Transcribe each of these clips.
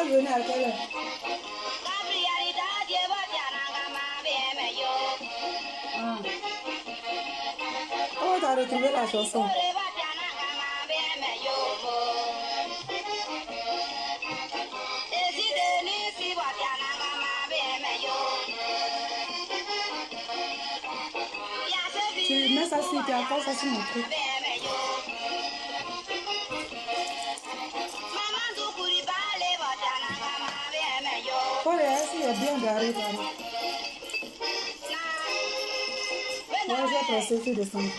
venir à quelle heure? Ah. Oh, t'as retrouvé la chanson. Tu mets ça sur, tu accroches ça sur mon truc. Faut regarder s'il est bien garé, garé. Ouais, j'ai pressé sur descendre.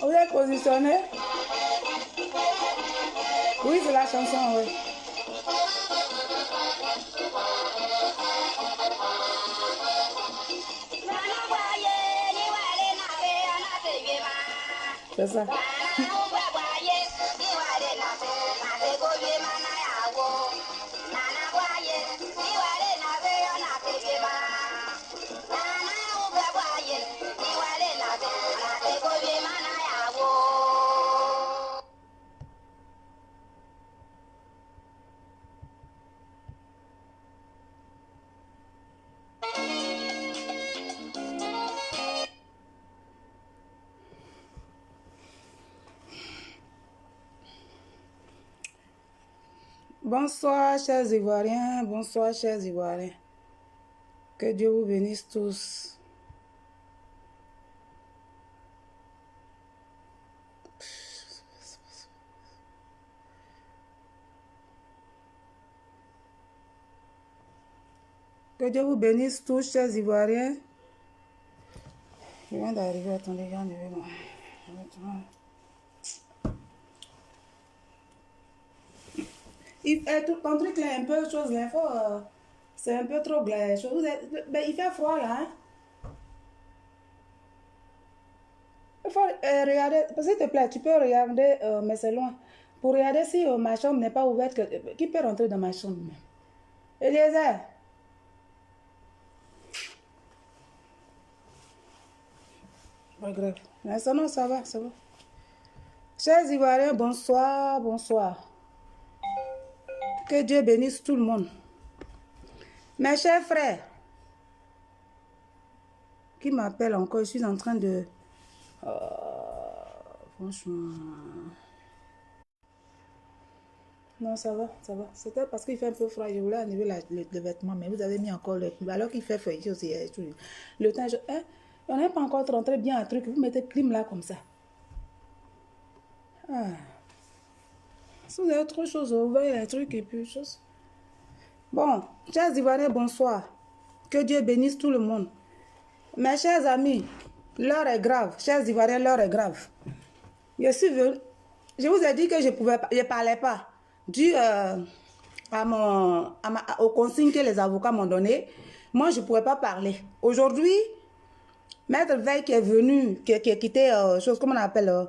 Vous êtes positionné? Oui, c'est la chanson, oui. C'est ça. Bonsoir, chers Ivoiriens. Bonsoir, chers Ivoiriens. Que Dieu vous bénisse tous. Que Dieu vous bénisse tous, chers Ivoiriens. Je viens d'arriver. Attendez, enlevez-moi. Ton truc là, un peu chose là, c'est un peu trop glace. Ben, il fait froid là. Hein? Il faut regarder, s'il te plaît, tu peux regarder, mais c'est loin. Pour regarder si ma chambre n'est pas ouverte, qui peut rentrer dans ma chambre même? Eliezer. Pas grave. Mais sinon, ça va, ça va. Chers Ivoiriens, bonsoir, bonsoir. Que Dieu bénisse tout le monde. Mes chers frères, qui m'appelle encore, je suis en train de... franchement... Non, ça va, ça va. C'était parce qu'il fait un peu froid. Je voulais enlever le vêtement, mais vous avez mis encore le... Alors qu'il fait feuille aussi. Le temps, hein? On n'est pas encore rentré bien un truc. Vous mettez clim là comme ça. Ah. Si vous avez trop de choses, vous voyez les trucs et puis choses. Bon, chers Ivoiriens, bonsoir. Que Dieu bénisse tout le monde. Mes chers amis, l'heure est grave. Chers Ivoiriens, l'heure est grave. Je suis venu. Je vous ai dit que je ne parlais pas. Dû aux consignes que les avocats m'ont données, moi, je ne pouvais pas parler. Aujourd'hui, Maître Veil qui est venu, qui a quitté, chose, comment on appelle,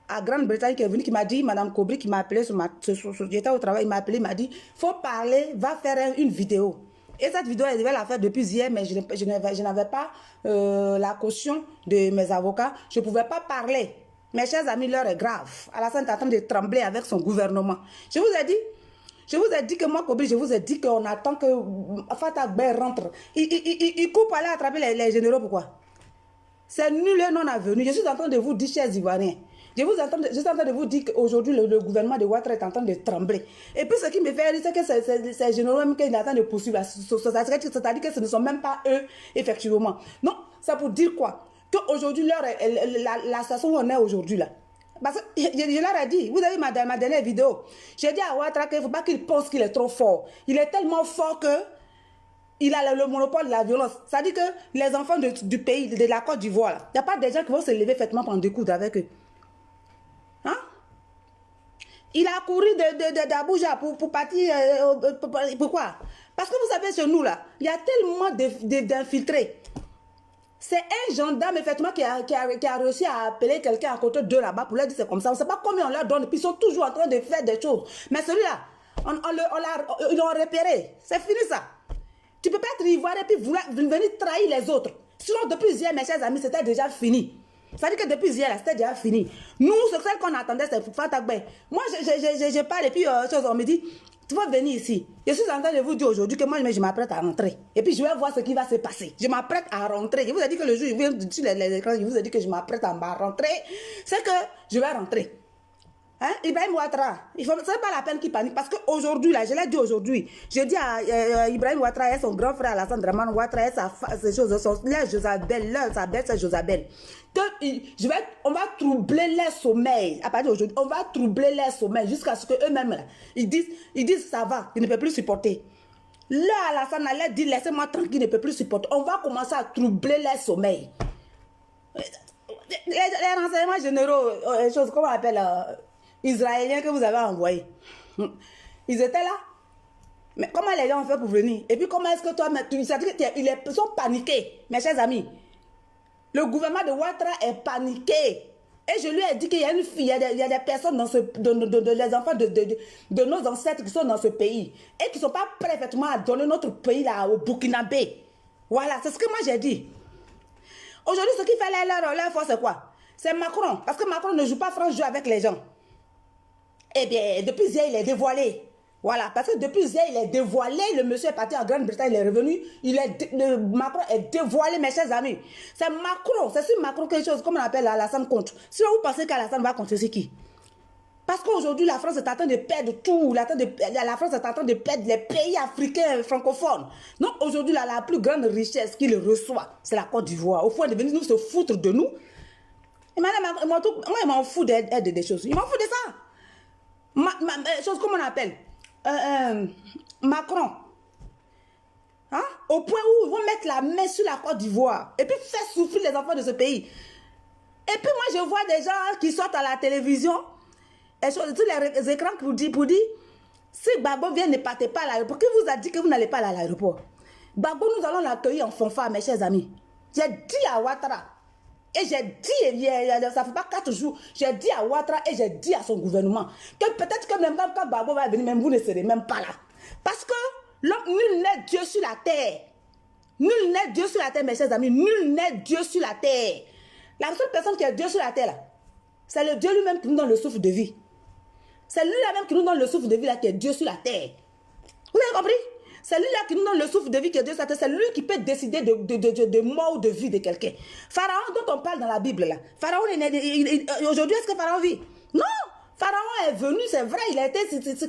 à Grande-Bretagne, qui est venu, qui m'a dit, Madame Kobri, qui m'a appelé, j'étais au travail, il m'a appelé, il m'a dit, faut parler, va faire une vidéo. Et cette vidéo, elle devait la faire depuis hier, mais je n'avais pas la caution de mes avocats. Je ne pouvais pas parler. Mes chers amis, l'heure est grave. Alassane est en train de trembler avec son gouvernement. Je vous ai dit que moi, Kobri, je vous ai dit qu'on attend que Fatta Gbe rentre. Il coupe aller attraper les généraux, pourquoi? C'est nul et non avenu. Je suis en train de vous dire, chers Ivoiriens, je suis en train de vous dire qu'aujourd'hui, le gouvernement de Ouattara est en train de trembler. Et puis, ce qui me fait rire, c'est que ces généraux, même qu'ils attendent de poursuivre, c'est-à-dire que ce ne sont même pas eux, effectivement. Non, c'est pour dire quoi? Qu'aujourd'hui, la situation où on est aujourd'hui, là, parce que je leur ai dit, vous avez ma dernière vidéo, j'ai dit à Ouattara qu'il ne faut pas qu'il pense qu'il est trop fort. Il est tellement fort que il a le monopole de la violence. Ça dit que les enfants du pays, de la Côte d'Ivoire, il n'y a pas des gens qui vont se lever faitement pour en découdre avec eux. Hein? Il a couru d'Abuja pour partir. Pourquoi? Parce que vous savez, chez nous, là, il y a tellement d'infiltrés. C'est un gendarme, effectivement, qui a réussi à appeler quelqu'un à côté d'eux là-bas pour leur dire c'est comme ça. On ne sait pas combien on leur donne. Puis ils sont toujours en train de faire des choses. Mais celui-là, ils l'ont repéré. C'est fini ça. Tu ne peux pas être ivoirien et puis venir trahir les autres. Sinon, depuis hier, mes chers amis, c'était déjà fini. Ça veut dire que depuis hier, c'était déjà fini. Nous, ce qu'on attendait, c'est pour Fatagbe. Moi, je parle et puis on me dit, tu vas venir ici. Je suis en train de vous dire aujourd'hui que moi, je m'apprête à rentrer. Et puis, je vais voir ce qui va se passer. Je m'apprête à rentrer. Je vous ai dit que le jour, je viens sur les écrans, je vous ai dit que je m'apprête à rentrer. C'est que je vais rentrer. Hein? Ibrahim Ouattara, ce n'est pas la peine qu'il panique parce qu'aujourd'hui, là, je l'ai dit aujourd'hui, je dis à Ibrahim Ouattara et son grand frère Alassane Dramane Ouattara et ses choses, sa belle, c'est Josabel, on va troubler leur sommeil. À partir d'aujourd'hui, on va troubler leur sommeil jusqu'à ce qu'eux-mêmes, ils disent ça va, ils ne peuvent plus supporter. Là, Alassane allait dire laissez-moi tranquille, il ne peut plus supporter. On va commencer à troubler leur sommeil. Les renseignements généraux, comment on appelle israéliens que vous avez envoyés. Ils étaient là. Mais comment les gens ont fait pour venir? Et puis comment est-ce que toi, ils sont paniqués, mes chers amis. Le gouvernement de Ouattara est paniqué. Et je lui ai dit qu'il y a une fille, il y a des personnes dans les enfants de nos ancêtres qui sont dans ce pays. Et qui ne sont pas prêts effectivement à donner notre pays là au Burkinabé. Voilà, c'est ce que moi j'ai dit. Aujourd'hui, ce qui fait leur force, c'est quoi? C'est Macron. Parce que Macron ne joue pas franc jeu avec les gens. Eh bien, depuis hier, il est dévoilé. Voilà, parce que depuis hier, il est dévoilé. Le monsieur est parti en Grande-Bretagne, il est revenu. Macron est dévoilé, mes chers amis. C'est Macron, c'est sur Macron quelque chose, comme on appelle Alassane contre. Si vous pensez qu'Alassane va contre, c'est qui? Parce qu'aujourd'hui, la France est en train de perdre tout. La France est en train de perdre les pays africains francophones. Donc aujourd'hui, la plus grande richesse qu'il reçoit, c'est la Côte d'Ivoire. Au fond, de venir nous se foutre de nous. Et moi, il m'en fout des choses. Il m'en fout de ça. Chose comme on appelle Macron. Hein? Au point où ils vont mettre la main sur la Côte d'Ivoire. Et puis faire souffrir les enfants de ce pays. Et puis moi, je vois des gens qui sortent à la télévision. Et sur tous les écrans pour dire, si Gbagbo vient, ne partez pas à l'aéroport. Qui vous a dit que vous n'allez pas aller à l'aéroport? Gbagbo, nous allons l'accueillir en fanfare, mes chers amis. J'ai dit à Ouattara, et j'ai dit, ça ne fait pas 4 jours, j'ai dit à Ouattara et j'ai dit à son gouvernement que peut-être que même quand Gbagbo va venir, même vous ne serez même pas là. Parce que nul n'est Dieu sur la terre. Nul n'est Dieu sur la terre, mes chers amis. Nul n'est Dieu sur la terre. La seule personne qui est Dieu sur la terre, c'est le Dieu lui-même qui nous donne le souffle de vie. C'est lui-là même qui nous donne le souffle de vie là, qui est Dieu sur la terre. Vous avez compris? C'est lui-là qui nous donne le souffle de vie qui est Dieu sur la terre. C'est lui qui peut décider de mort ou de vie de quelqu'un. Pharaon dont on parle dans la Bible là. Pharaon, aujourd'hui, est-ce que Pharaon vit? Non! Pharaon est venu, c'est vrai, il a été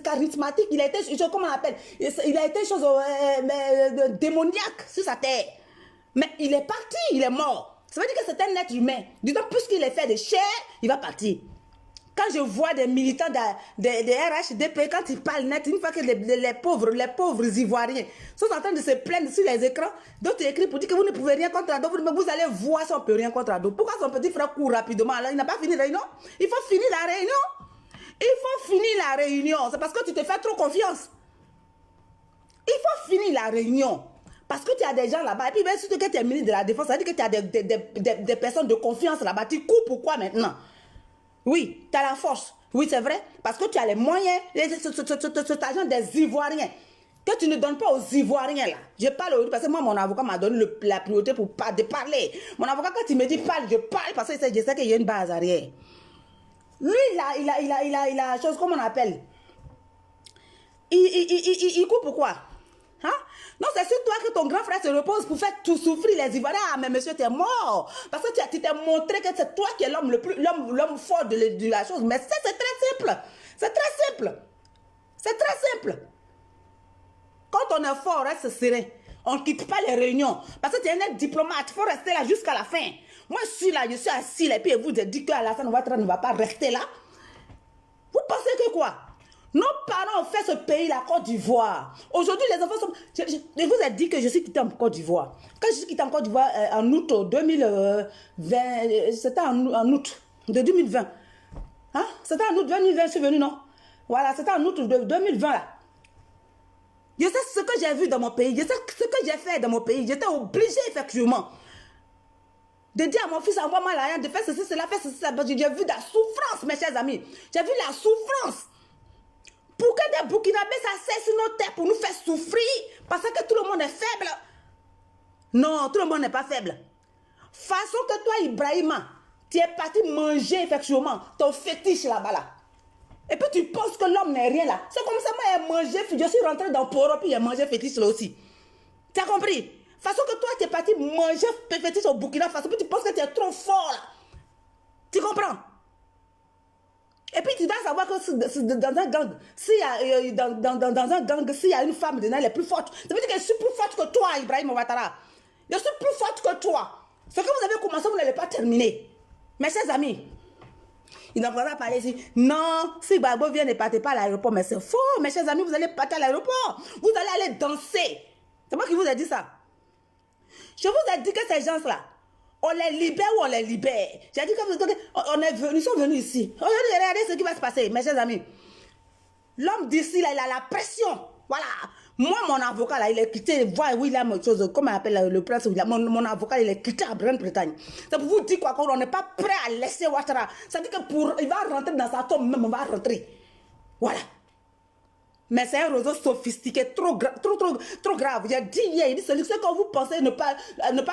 charismatique, il a été, comment on appelle? Il a été chose démoniaque sur sa terre. Mais il est parti, il est mort. Ça veut dire que c'est un être humain. Disons, puisqu'il est fait de chair, il va partir. Quand je vois des militants des RHDP, quand ils parlent net, une fois que les pauvres Ivoiriens sont en train de se plaindre sur les écrans, d'autres écrits pour dire que vous ne pouvez rien contre Ado, vous allez voir si on ne peut rien contre Ado. Pourquoi son petit frère court rapidement? Là, il n'a pas fini la réunion. Il faut finir la réunion. Il faut finir la réunion. C'est parce que tu te fais trop confiance. Il faut finir la réunion. Parce que tu as des gens là-bas. Et puis, même surtout que tu es ministre de la Défense, ça veut dire que tu as des personnes de confiance là-bas. Tu cours pourquoi maintenant? Oui, tu as la force. Oui, c'est vrai. Parce que tu as les moyens. Cet argent des Ivoiriens. Que tu ne donnes pas aux Ivoiriens là. Je parle aujourd'hui parce que moi, mon avocat m'a donné la priorité de parler. Mon avocat, quand il me dit parle, je parle parce que je sais qu'il y a une base arrière. Lui, il a chose, comment on appelle? Il coupe pourquoi? Hein? Non, c'est sur toi que ton grand frère se repose pour faire tout souffrir les Ivoiriens. Ah, mais monsieur, tu es mort. Parce que tu t'es montré que c'est toi qui es l'homme fort de la chose. Mais c'est très simple. C'est très simple. C'est très simple. Quand on est fort, on reste serein. On ne quitte pas les réunions. Parce que tu es un diplomate, il faut rester là jusqu'à la fin. Moi, je suis là, je suis assis là, et puis vous dites qu'Alassane Ouattara ne va pas rester là. Vous pensez que quoi? Nos parents ont fait ce pays, la Côte d'Ivoire. Aujourd'hui, les enfants sont... Je vous ai dit que je suis quitté en Côte d'Ivoire. Quand je suis quitté en Côte d'Ivoire en août 2020, c'était en août de 2020. Hein? C'était en août 2020, je suis venu, non? Voilà, c'était en août de 2020, là. Je sais ce que j'ai vu dans mon pays. Je sais ce que j'ai fait dans mon pays. J'étais obligée, effectivement, de dire à mon fils, envoie-moi l'argent, de faire ceci, cela, faire ceci, cela. J'ai vu la souffrance, mes chers amis. J'ai vu la souffrance. Pour que des Burkinabés s'asseyent sur nos têtes pour nous faire souffrir. Parce que tout le monde est faible. Non, tout le monde n'est pas faible. Façon que toi, Ibrahima, tu es parti manger, effectivement, ton fétiche là-bas, là. Et puis tu penses que l'homme n'est rien là. C'est comme ça, moi, j'ai mangé, je suis rentré dans Poro, puis j'ai mangé fétiche là aussi. Tu as compris? Façon que toi, tu es parti manger fétiche au Burkina Faso, puis tu penses que tu es trop fort là. Tu comprends? Et puis tu dois savoir que dans un gang, s'il y a, dans un gang, s'il y a une femme dedans, elle est plus forte. Ça veut dire que je suis plus forte que toi, Ibrahim Ouattara. Je suis plus forte que toi. Ce que vous avez commencé, vous n'allez pas terminer. Mes chers amis, il n'en faudra pas parler ici. Non, si Gbagbo vient, ne partez pas à l'aéroport. Mais c'est faux, mes chers amis, vous allez partir à l'aéroport. Vous allez aller danser. C'est moi qui vous ai dit ça. Je vous ai dit que ces gens-là, on les libère ou on les libère. J'ai dit que nous sommes venus ici. Regardez ce qui va se passer, mes chers amis. L'homme d'ici, là, il a la pression. Voilà. Moi, mon avocat, là, il est quitté, voir William, chose, comment on appelle le prince William, mon avocat, il est quitté à Grande-Bretagne. C'est pour vous dire quoi, qu'on n'est pas prêt à laisser Ouattara. Ça veut dire que il va rentrer dans sa tombe, même on va rentrer. Voilà. Mais c'est un réseau sophistiqué, trop grave. J'ai dit hier, il dit, c'est ce que vous pensez ne pas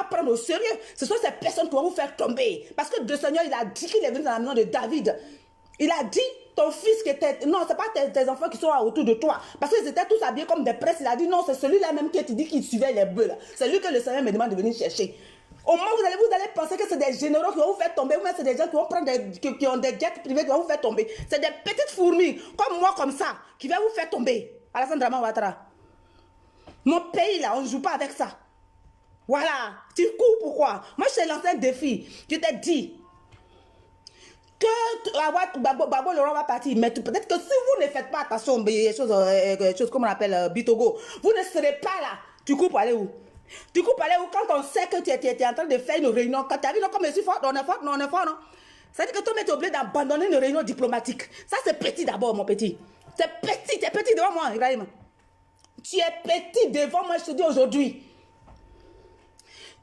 prendre au sérieux. Ce sont ces personnes qui vont vous faire tomber. Parce que le Seigneur, il a dit qu'il est venu dans la maison de David. Il a dit, ton fils qui était... Non, ce n'est pas tes enfants qui sont autour de toi. Parce qu'ils étaient tous habillés comme des prêtres. Il a dit, non, c'est celui-là même qui te dit qu'il suivait les bœufs. C'est lui que le Seigneur me demande de venir chercher. Au moment où vous allez penser que c'est des généraux qui vont vous faire tomber, ou même c'est des gens qui vont prendre qui ont des jets privés qui vont vous faire tomber. C'est des petites fourmis, comme moi, comme ça, qui vont vous faire tomber. Alassane Dramane Ouattara. Mon pays, là, on ne joue pas avec ça. Voilà. Tu cours pourquoi? Moi, je t'ai lancé un défi. Je t'ai dit que Gbagbo Laurent va partir. Mais peut-être que si vous ne faites pas attention, choses comme on appelle Bitogo, vous ne serez pas là. Tu cours pour aller où? Tu cours pour aller où quand on sait que tu es en train de faire une réunion? Quand tu as vu, non, comme je suis fort, on est fort, non, on est fort, non? Ça veut dire que toi, tu es obligé d'abandonner une réunion diplomatique. Ça, c'est petit d'abord, mon petit. C'est petit, tu es petit devant moi, Ibrahim. Tu es petit devant moi, je te dis aujourd'hui.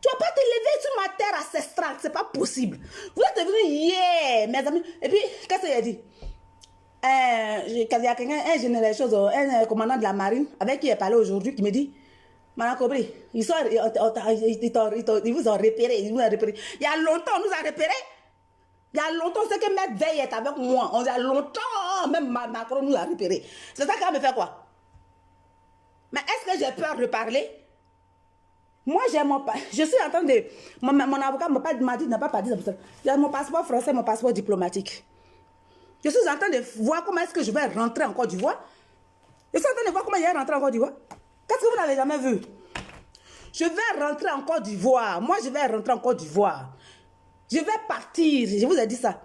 Tu ne vas pas te lever sur ma terre ancestrale, c'est pas possible. Vous êtes venus hier, mes amis. Et puis, qu'est-ce qu'il a dit? Il y a quelqu'un, un commandant de la marine, avec qui il est parlé aujourd'hui, qui me dit, Madame Kobri, ils vous ont repéré, ils vous ont repéré. Il y a longtemps, on nous a repéré. Il y a longtemps, c'est que Maître Veille est avec moi. Il y a longtemps, même Macron nous a repéré. C'est ça qui va me faire quoi? Mais est-ce que j'ai peur de parler? Moi, j'ai mon... Je suis en train de... Mon avocat m'a dit, n'a pas parlé. J'ai mon passeport français, mon passeport diplomatique. Je suis en train de voir comment est-ce que je vais rentrer en Côte d'Ivoire. Je suis en train de voir comment je vais rentrer en Côte d'Ivoire. Qu'est-ce que vous n'avez jamais vu? Je vais rentrer en Côte d'Ivoire. Moi, je vais rentrer en Côte d'Ivoire. Je vais partir. Je vous ai dit ça.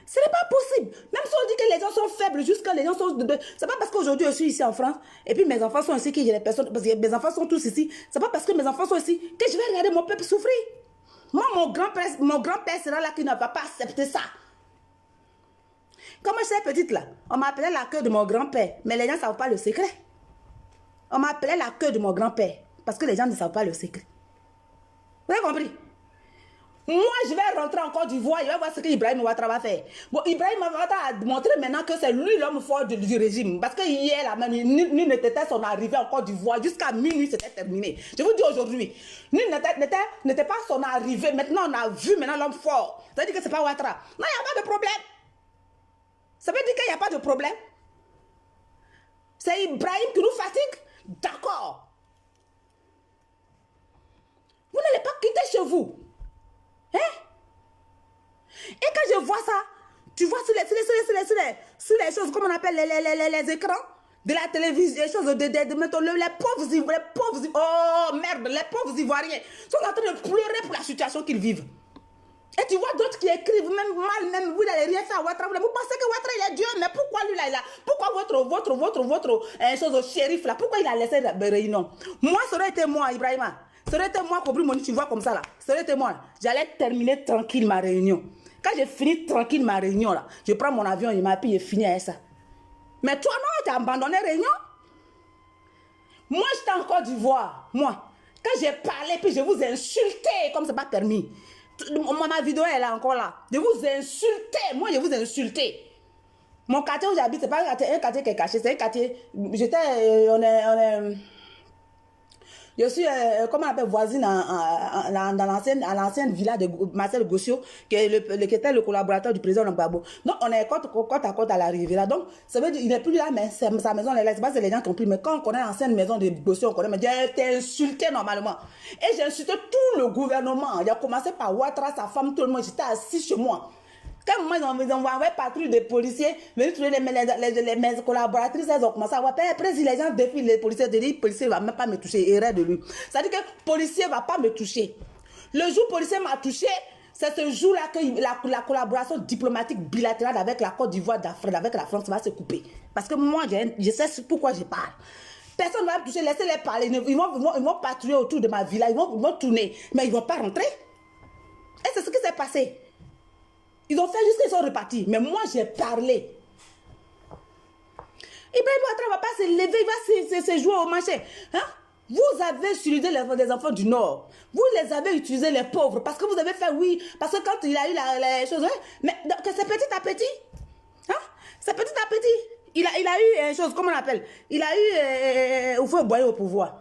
Ce n'est pas possible. Même si on dit que les gens sont faibles, jusqu'à les gens sont... C'est pas parce qu'aujourd'hui je suis ici en France, et puis mes enfants sont ici, que j'ai des personnes... Parce que mes enfants sont tous ici. C'est pas parce que mes enfants sont ici que je vais regarder mon peuple souffrir. Moi, mon grand-père sera là qui ne va pas accepter ça. Quand moi j'étais petite là, on m'appelait la queue de mon grand-père. Mais les gens ne savent pas le secret. On m'appelait la queue de mon grand-père. Parce que les gens ne savent pas le secret. Vous avez compris? Moi, je vais rentrer en Côte d'Ivoire, je vais voir ce que Ibrahim Ouattara va faire. Bon, Ibrahim Ouattara a montré maintenant que c'est lui l'homme fort du régime. Parce que hier, là, même, nul n'était son arrivée en Côte d'Ivoire. Jusqu'à minuit, c'était terminé. Je vous dis aujourd'hui, nul n'était pas son arrivée. Maintenant, on a vu maintenant l'homme fort. Ça veut dire que ce n'est pas Ouattara. Non, il n'y a pas de problème. Ça veut dire qu'il n'y a pas de problème. C'est Ibrahim qui nous fatigue? D'accord. Vous n'allez pas quitter chez vous. Hein? Et quand je vois ça, tu vois sur les choses, comme on appelle les écrans, de la télévision, des choses maintenant, les pauvres, oh merde, les pauvres Ivoiriens sont en train de pleurer pour la situation qu'ils vivent. Et tu vois d'autres qui écrivent même mal, même vous n'allez rien faire à Ouattara. Vous pensez que Ouattara il est Dieu, mais pourquoi lui là, pourquoi votre chose shérif là, pourquoi il a laissé la réunion? Moi, ça aurait été moi, Ibrahima. Ça aurait été moi, Kobri Moni, tu vois comme ça là. Ça aurait été moi. J'allais terminer tranquille ma réunion. Quand j'ai fini tranquille ma réunion là, je prends mon avion, il m'a puis fini avec ça. Mais toi non, tu as abandonné la réunion. Moi, j'étais en Côte d'Ivoire. Moi, quand j'ai parlé, puis je vous ai insulté, comme c'est pas permis. Ma vidéo elle est encore là. Je vous ai insulté. Moi, je vous ai insulté. Mon quartier où j'habite, c'est pas un quartier qui est caché, c'est un quartier. Je suis, comment on appelle, voisine dans l'ancienne villa de Marcel Gossio, qui était le collaborateur du président Gbagbo. Donc, on est côte à côte à l'arrivée là. Donc, ça veut dire qu'il n'est plus là, mais sa maison, c'est pas les gens qui ont pris. Mais quand on connaît l'ancienne maison de Gossio, on connaît. Mais j'ai été insulté normalement. Et j'ai insulté tout le gouvernement. Il a commencé par Ouattara, sa femme, tout le monde. J'étais assis chez moi. Quand moi, ils ont envoyé patrouille de policiers, venir trouver mes collaboratrices, elles ont commencé à voir, président, les gens défient les policiers, les policiers ne vont même pas me toucher, erreur de lui. Ça veut dire que le policier ne va pas me toucher. Le jour où le policier m'a touché, c'est ce jour-là que la collaboration diplomatique bilatérale avec la Côte d'Ivoire, avec la France va se couper. Parce que moi, je sais pourquoi je parle. Personne ne va me toucher, laissez-les parler. Ils vont patrouiller autour de ma villa, ils vont tourner, mais ils ne vont pas rentrer. Et c'est ce qui s'est passé. Ils ont fait juste qu'ils sont repartis. Mais moi, j'ai parlé. Ibrahim Ouattara ne va pas se lever, il va se jouer au marché. Hein? Vous avez utilisé les enfants du Nord. Vous les avez utilisés, les pauvres. Parce que vous avez fait, oui. Parce que quand il a eu les choses... Hein? Mais c'est petit à petit. Hein? C'est petit à petit. Il a eu une chose, comment on appelle? Il a eu Oufoué Boigny au pouvoir.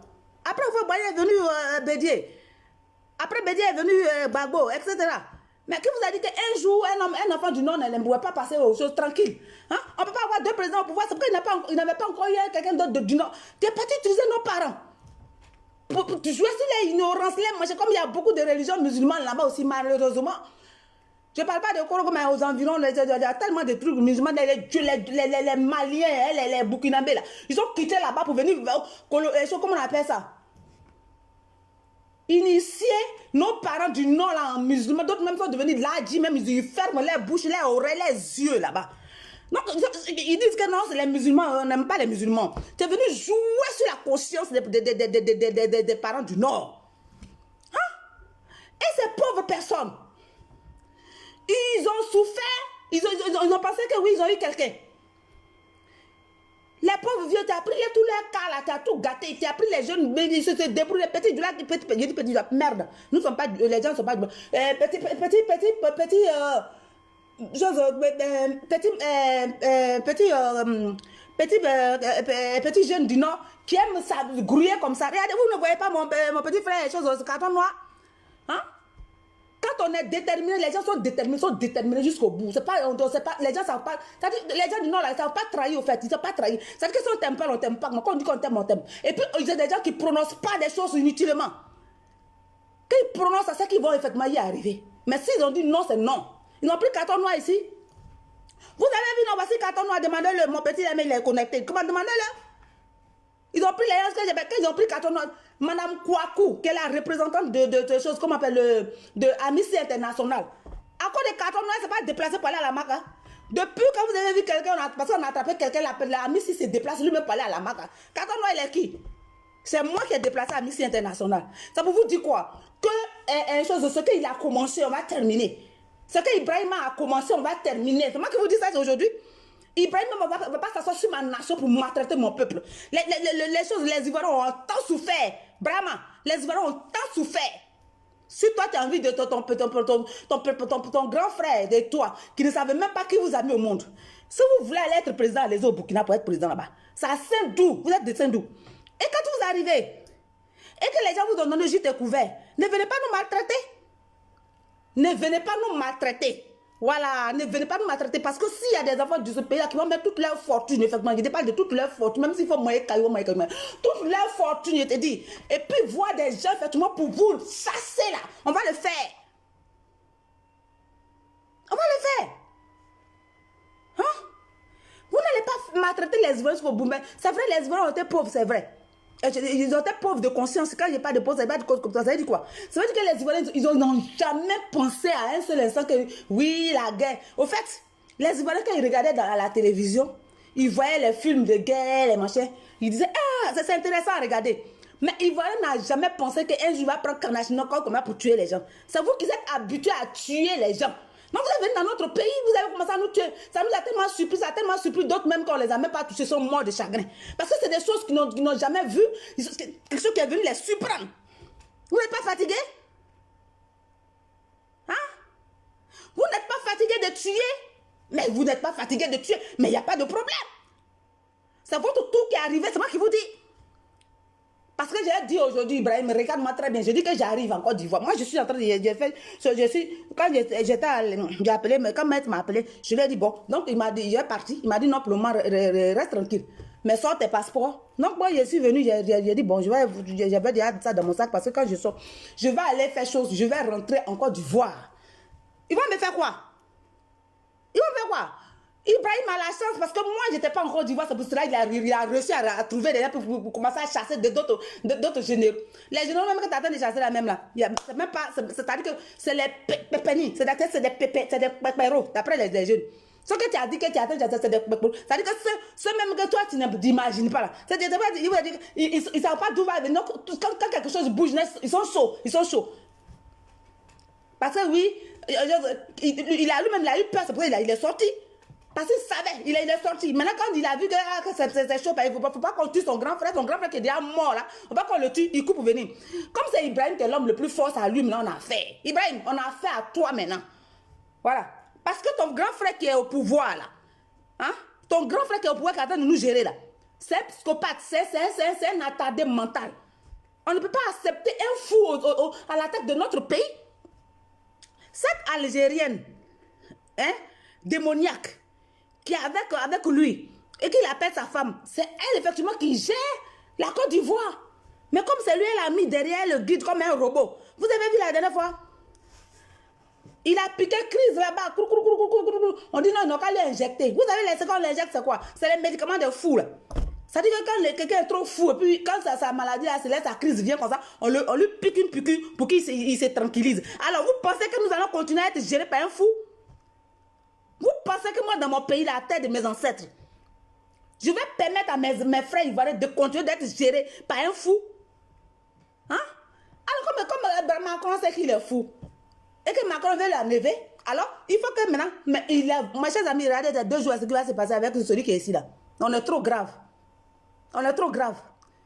Après Oufoué Boigny est venu Bédié. Après Bédié est venu Gbagbo, etc. Mais qui vous a dit qu'un jour, un enfant du Nord ne pouvait pas passer aux choses tranquilles? Hein? On ne peut pas avoir deux présidents au pouvoir. C'est pourquoi il n'avait pas encore eu quelqu'un d'autre du Nord. Tu es parti utiliser nos parents. Tu jouais sur l'ignorance, les marchés, comme il y a beaucoup de religions musulmanes là-bas aussi, malheureusement. Je ne parle pas de Korogo, mais aux environs, il y a tellement de trucs musulmans, les Maliens, les Burkinabés, là. Ils ont quitté là-bas pour venir, comment on appelle ça? Initier nos parents du Nord là, en musulmans, d'autres même sont devenus ladji, même ils ferment les bouches, les oreilles, les yeux là-bas. Donc, ils disent que non, c'est les musulmans, on n'aime pas les musulmans. Tu es venu jouer sur la conscience des parents du Nord. Hein? Et ces pauvres personnes, ils ont souffert, ils ont pensé que oui, ils ont eu quelqu'un. Les pauvres vieux, tu as pris tous les cas là, tu as tout gâté, tu as pris les jeunes, ils se débrouillent, les petits du lac, petits, merde. Nous ne sommes pas, les gens ne sont pas, petit jeune du Nord qui aime ça grouiller comme ça. Regardez, vous ne voyez pas mon petit frère, chose carton noir. Hein? Quand on est déterminé, les gens sont déterminés jusqu'au bout. C'est pas, les gens savent pas. Les gens du Nord, ils ne savent pas trahir au fait. Ils ne savent pas trahir. C'est-à-dire que si on t'aime pas, on t'aime pas. Quand on dit qu'on t'aime, on t'aime. Et puis, il y a des gens qui ne prononcent pas des choses inutilement. Quand ils prononcent ça, c'est qu'ils vont effectivement y arriver. Mais s'ils ont dit non, c'est non. Ils n'ont pris carton noir ici. Vous avez vu, non, voici carton noir, demandez-le. Mon petit ami, il est connecté. Comment demandez-le? Ils ont pris les gens que ils ont pris carton noir. Madame Kouakou, qui est la représentante de choses, comment on appelle, de Amnesty International. À cause des cartons noirs, c'est pas déplacé pour aller à la MAC. Hein? Depuis que vous avez vu quelqu'un, parce qu'on a attrapé quelqu'un, la Amnesty s'est déplacé lui-même pour aller à la MAC. Hein? Carton noir, il est qui? C'est moi qui ai déplacé à Amnesty International. Ça pour vous dire quoi? Que une chose, ce qu'il a commencé, on va terminer. Ce que Ibrahim a commencé, on va terminer. C'est moi qui vous dis ça aujourd'hui. Ibrahim ne va pas s'asseoir sur ma nation pour maltraiter mon peuple. Les choses, les Ivoiriens ont tant souffert. Vraiment, les Ivoiriens ont tant souffert. Si toi, tu as envie de ton grand frère, de toi, qui ne savait même pas qui vous a mis au monde. Si vous voulez aller être président, allez au Burkina pour être président là-bas. C'est à Saint-Dou, vous êtes de Saint-Dou. Et quand vous arrivez, et que les gens vous ont donné le gîte couvert, ne venez pas nous maltraiter. Ne venez pas nous maltraiter. Voilà, ne venez pas nous maltraiter parce que s'il y a des enfants de ce pays-là qui vont mettre toute leur fortune, effectivement, je te parle de toute leur fortune, même s'il faut moyen caillou, toute leur fortune, je te dis, et puis voir des gens, effectivement, pour vous chasser là, on va le faire. On va le faire. Hein? Vous n'allez pas maltraiter les Ivoiriens jusqu'au bout. C'est vrai, les Ivoiriens ont été pauvres, c'est vrai. Ils ont été pauvres de conscience. Quand il n'y a pas de pauvre, ça veut pas de cause comme ça. Ça veut dire quoi? Ça veut dire que les Ivoiriens, ils n'ont jamais pensé à un seul instant que oui, la guerre. Au fait, les Ivoiriens, quand ils regardaient à la télévision, ils voyaient les films de guerre, les machins. Ils disaient, ah, c'est intéressant à regarder. Mais Ivoirien n'a jamais pensé qu'un jour il va prendre Kanachino comme ça pour tuer les gens. C'est vous qui êtes habitués à tuer les gens. Donc vous avez venu dans notre pays, vous avez commencé à nous tuer. Ça nous a tellement surpris, ça a tellement surpris. D'autres même quand on les a même pas touchés sont morts de chagrin. Parce que c'est des choses qu'ils n'ont jamais vues. Quelque chose qui est venu les surprendre. Vous n'êtes pas fatigué? Hein? Vous n'êtes pas fatigué de tuer? Mais vous n'êtes pas fatigué de tuer. Mais il n'y a pas de problème. C'est votre tour qui est arrivé, c'est moi qui vous dis. Parce que j'ai dit aujourd'hui, Ibrahim, regarde-moi très bien. Je dis que j'arrive en Côte d'Ivoire. Moi, je suis en train de... Quand j'étais... J'ai appelé, mais quand maître m'a appelé, je lui ai dit, bon. Donc, il m'a dit, il est parti. Il m'a dit, non, pour le moment, reste tranquille. Mais sors tes passeports. Donc, moi, je suis venu, j'ai dit, bon, j'avais déjà ça dans mon sac parce que quand je sors, je vais aller faire chose. Je vais rentrer en Côte d'Ivoire. Ils vont me faire quoi? Ils vont me faire quoi? Ibrahim a la chance parce que moi, je n'étais pas en Côte d'Ivoire. C'est pour cela qu'il a réussi à trouver des gens pour commencer à chasser d'autres généraux. Les généraux, même quand tu attends de chasser la même là, c'est même pas. C'est-à-dire que c'est les pépénis. C'est des pépéros, d'après les jeunes. Ce que tu as dit que tu attends de chasser, c'est des pépéros. C'est-à-dire que ceux même que toi, tu n'imagines pas là. C'est-à-dire ils ne savent pas d'où va venir. Quand quelque chose bouge, ils sont chauds. Ils sont chauds. Parce que oui, il a lui-même, il a eu peur, c'est pour ça qu'il est sorti. Parce qu'il savait, il est sorti. Maintenant, quand il a vu que c'est chaud, il ne faut pas qu'on tue son grand frère qui est déjà mort là. Il ne faut pas qu'on le tue, il coupe pour venir. Comme c'est Ibrahim qui est l'homme le plus fort, à lui, maintenant on a fait. Ibrahim, on a affaire à toi maintenant. Voilà. Parce que ton grand frère qui est au pouvoir là, hein? Ton grand frère qui est au pouvoir qui attend de nous gérer là, c'est un psychopathe, c'est un attardé mental. On ne peut pas accepter un fou à la tête de notre pays. Cette Algérienne, hein, démoniaque, qui est avec lui et qu'il appelle sa femme, c'est elle effectivement qui gère la Côte d'Ivoire. Mais comme c'est lui, elle a mis derrière le guide comme un robot. Vous avez vu la dernière fois? Il a piqué crise là-bas. On dit non, il n'a qu'à l'injecter. Vous savez, ce qu'on l'injecte, c'est quoi? C'est les médicaments de fou là. Ça dit que quand quelqu'un est trop fou, et puis quand sa maladie là, sa crise vient comme ça, on lui pique une piqûre pour qu'il se tranquillise. Alors vous pensez que nous allons continuer à être gérés par un fou? Vous pensez que moi, dans mon pays, la terre de mes ancêtres, je vais permettre à mes frères ivoiriens de continuer d'être gérés par un fou? Hein? Alors, comme Macron sait qu'il est fou, et que Macron veut l'enlever, alors, il faut que maintenant, mes chers amis, regardez dans 2 jours ce qui va se passer avec celui qui est ici là. On est trop grave. On est trop grave.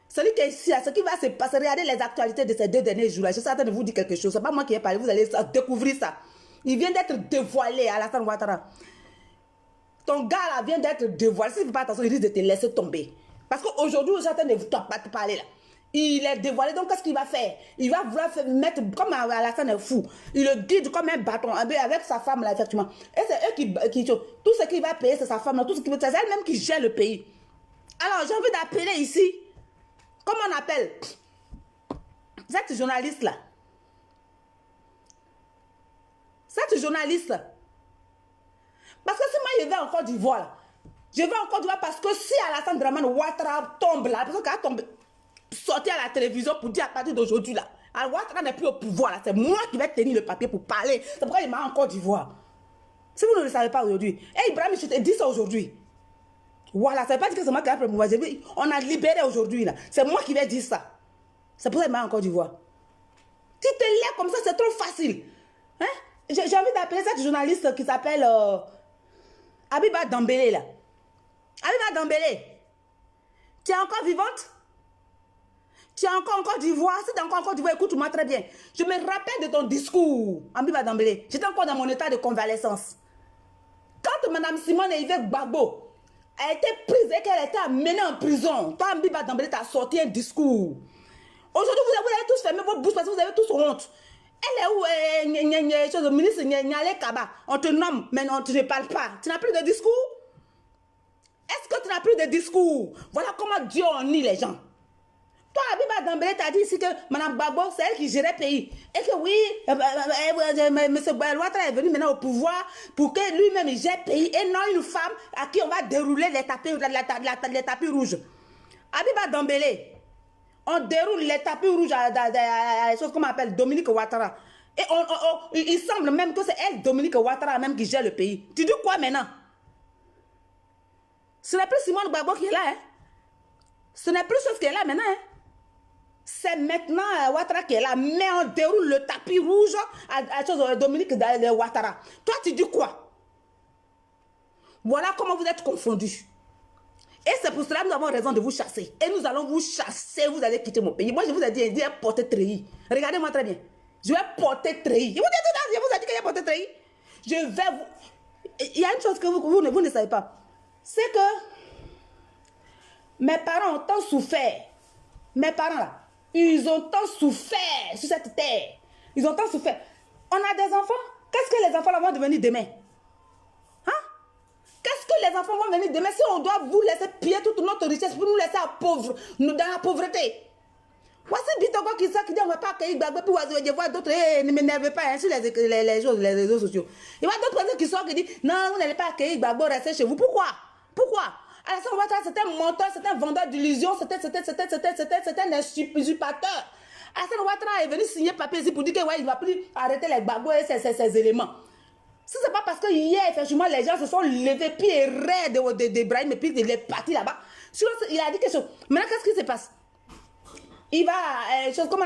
Celui qui est ici là, ce qui va se passer, regardez les actualités de ces 2 derniers jours là. Je suis en train de vous dire quelque chose. Ce n'est pas moi qui ai parlé, vous allez découvrir ça. Il vient d'être dévoilé à Alassane Ouattara. Ton gars là vient d'être dévoilé. Si tu ne fais pas attention, il risque de te laisser tomber. Parce qu'aujourd'hui, je suis en train de te parler là. Il est dévoilé, donc qu'est-ce qu'il va faire? Il va vouloir mettre, comme Alassane est fou, il le guide comme un bâton avec sa femme là, effectivement. Et c'est eux qui tout ce qu'il va payer, c'est sa femme là, tout ce qui c'est elle-même qui gère le pays. Alors, j'ai envie d'appeler ici, comment on appelle cette journaliste là? Cette journaliste. Parce que si moi je vais en Côte d'Ivoire, je vais en Côte d'Ivoire parce que si Alassane Dramane Ouattara tombe là, parce qu'elle a tombé, sortir à la télévision pour dire à partir d'aujourd'hui là, Ouattara n'est plus au pouvoir là, c'est moi qui vais tenir le papier pour parler. C'est pourquoi il m'a en Côte d'Ivoire. Si vous ne le savez pas aujourd'hui, et Ibrahim, je te dis ça aujourd'hui. Voilà, ça ne veut pas dire que c'est moi qui vais promouvoir. On a libéré aujourd'hui là. C'est moi qui vais dire ça. C'est pour ça qu'il m'a en Côte d'Ivoire. Tu te lèves comme ça, c'est trop facile. Hein? J'ai envie d'appeler cette journaliste qui s'appelle Abiba Dambélé là. Abiba Dambélé. Tu es encore vivante? Tu es encore en Côte d'Ivoire? Si tu es encore en Côte d'Ivoire, écoute-moi très bien. Je me rappelle de ton discours, Abiba Dambélé. J'étais encore dans mon état de convalescence. Quand Mme Simone Yves Gbagbo a été prise et qu'elle a été amenée en prison, toi, Abiba Dambélé, tu as sorti un discours. Aujourd'hui, vous avez tous fermé vos bouches parce que vous avez tous honte. Elle est où, le ministre Nyale Kaba? On te nomme, mais non, tu ne parles pas. Tu n'as plus de discours? Est-ce que tu n'as plus de discours? Voilà comment Dieu ennuie les gens. Toi, Abiba Dambélé t'a dit ici que Mme Gbagbo, c'est elle qui gérait le pays. Et que oui, M. Ouattara est venu maintenant au pouvoir pour que lui-même il gère le pays et non une femme à qui on va dérouler les tapis rouges. Abiba Dambélé, on déroule les tapis rouges à des choses qu'on appelle Dominique Ouattara. Et il semble même que c'est elle, Dominique Ouattara, même qui gère le pays. Tu dis quoi maintenant? Ce n'est plus Simone Gbagbo qui est là. Hein? Ce n'est plus chose qui est là maintenant. Hein? C'est maintenant Ouattara qui est là. Mais on déroule le tapis rouge à Dominique Ouattara. Toi, tu dis quoi? Voilà comment vous êtes confondus. Et c'est pour cela que nous avons raison de vous chasser. Et nous allons vous chasser. Vous allez quitter mon pays. Moi, je vous ai dit porter treillis. Regardez-moi très bien. Je vais porter treillis. Je vous ai dit que je vais porter treillis. Je vais vous... Il y a une chose que vous ne savez pas. C'est que mes parents ont tant souffert. Mes parents là, ils ont tant souffert sur cette terre. Ils ont tant souffert. On a des enfants. Qu'est-ce que les enfants là vont devenir demain? Hein? Qu'est-ce que les enfants vont venir demain si on doit vous laisser piller toute notre richesse pour nous laisser dans la pauvreté? Voici Bitogo qui dit on ne va pas accueillir Gbagbo, puis je vois d'autres, ne m'énervez pas hein, sur les choses, les réseaux sociaux. Il y a d'autres personnes qui sortent qui disent non, vous n'allez pas accueillir Gbagbo, restez chez vous. Pourquoi? Pourquoi? Alassane Ouattara, c'est un menteur, c'est un vendeur d'illusions, c'est un usurpateur. Alassane Ouattara est venu signer papier ici pour dire qu'il ouais, ne va plus arrêter les Gbagbo et ses éléments. Si ce n'est pas parce que hier, effectivement, les gens se sont levés, puis raides d'Ibrahim, et puis il est parti là-bas. Il a dit quelque chose. Maintenant, qu'est-ce qui se passe? Il va, comme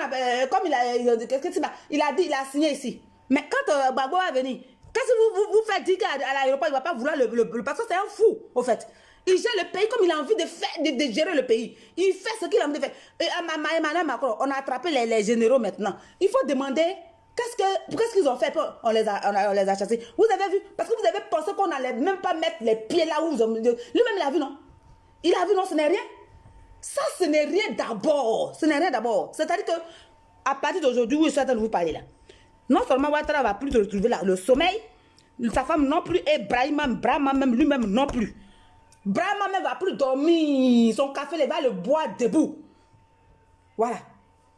il a dit, il a signé ici. Mais quand Gbagbo va venir, qu'est-ce que vous faites dire qu'à l'aéroport, il ne va pas vouloir parce que c'est un fou, au fait. Il gère le pays comme il a envie de gérer le pays. Il fait ce qu'il a envie de faire. Et à Emmanuel Macron, on a attrapé les généraux maintenant. Il faut demander qu'est-ce qu'ils ont fait. On les a chassés. Vous avez vu? Parce que vous avez pensé qu'on n'allait même pas mettre les pieds là où lui-même il a vu, non? Il a vu, non? Ce n'est rien. Ça, ce n'est rien d'abord. Ce n'est rien d'abord. C'est-à-dire que à partir d'aujourd'hui, où je suis en train de vous parler là, non seulement Ouattara va plus retrouver là, le sommeil, sa femme non plus, et Brahma même lui-même non plus. Brahma même va plus dormir. Son café, il va le boire debout. Voilà.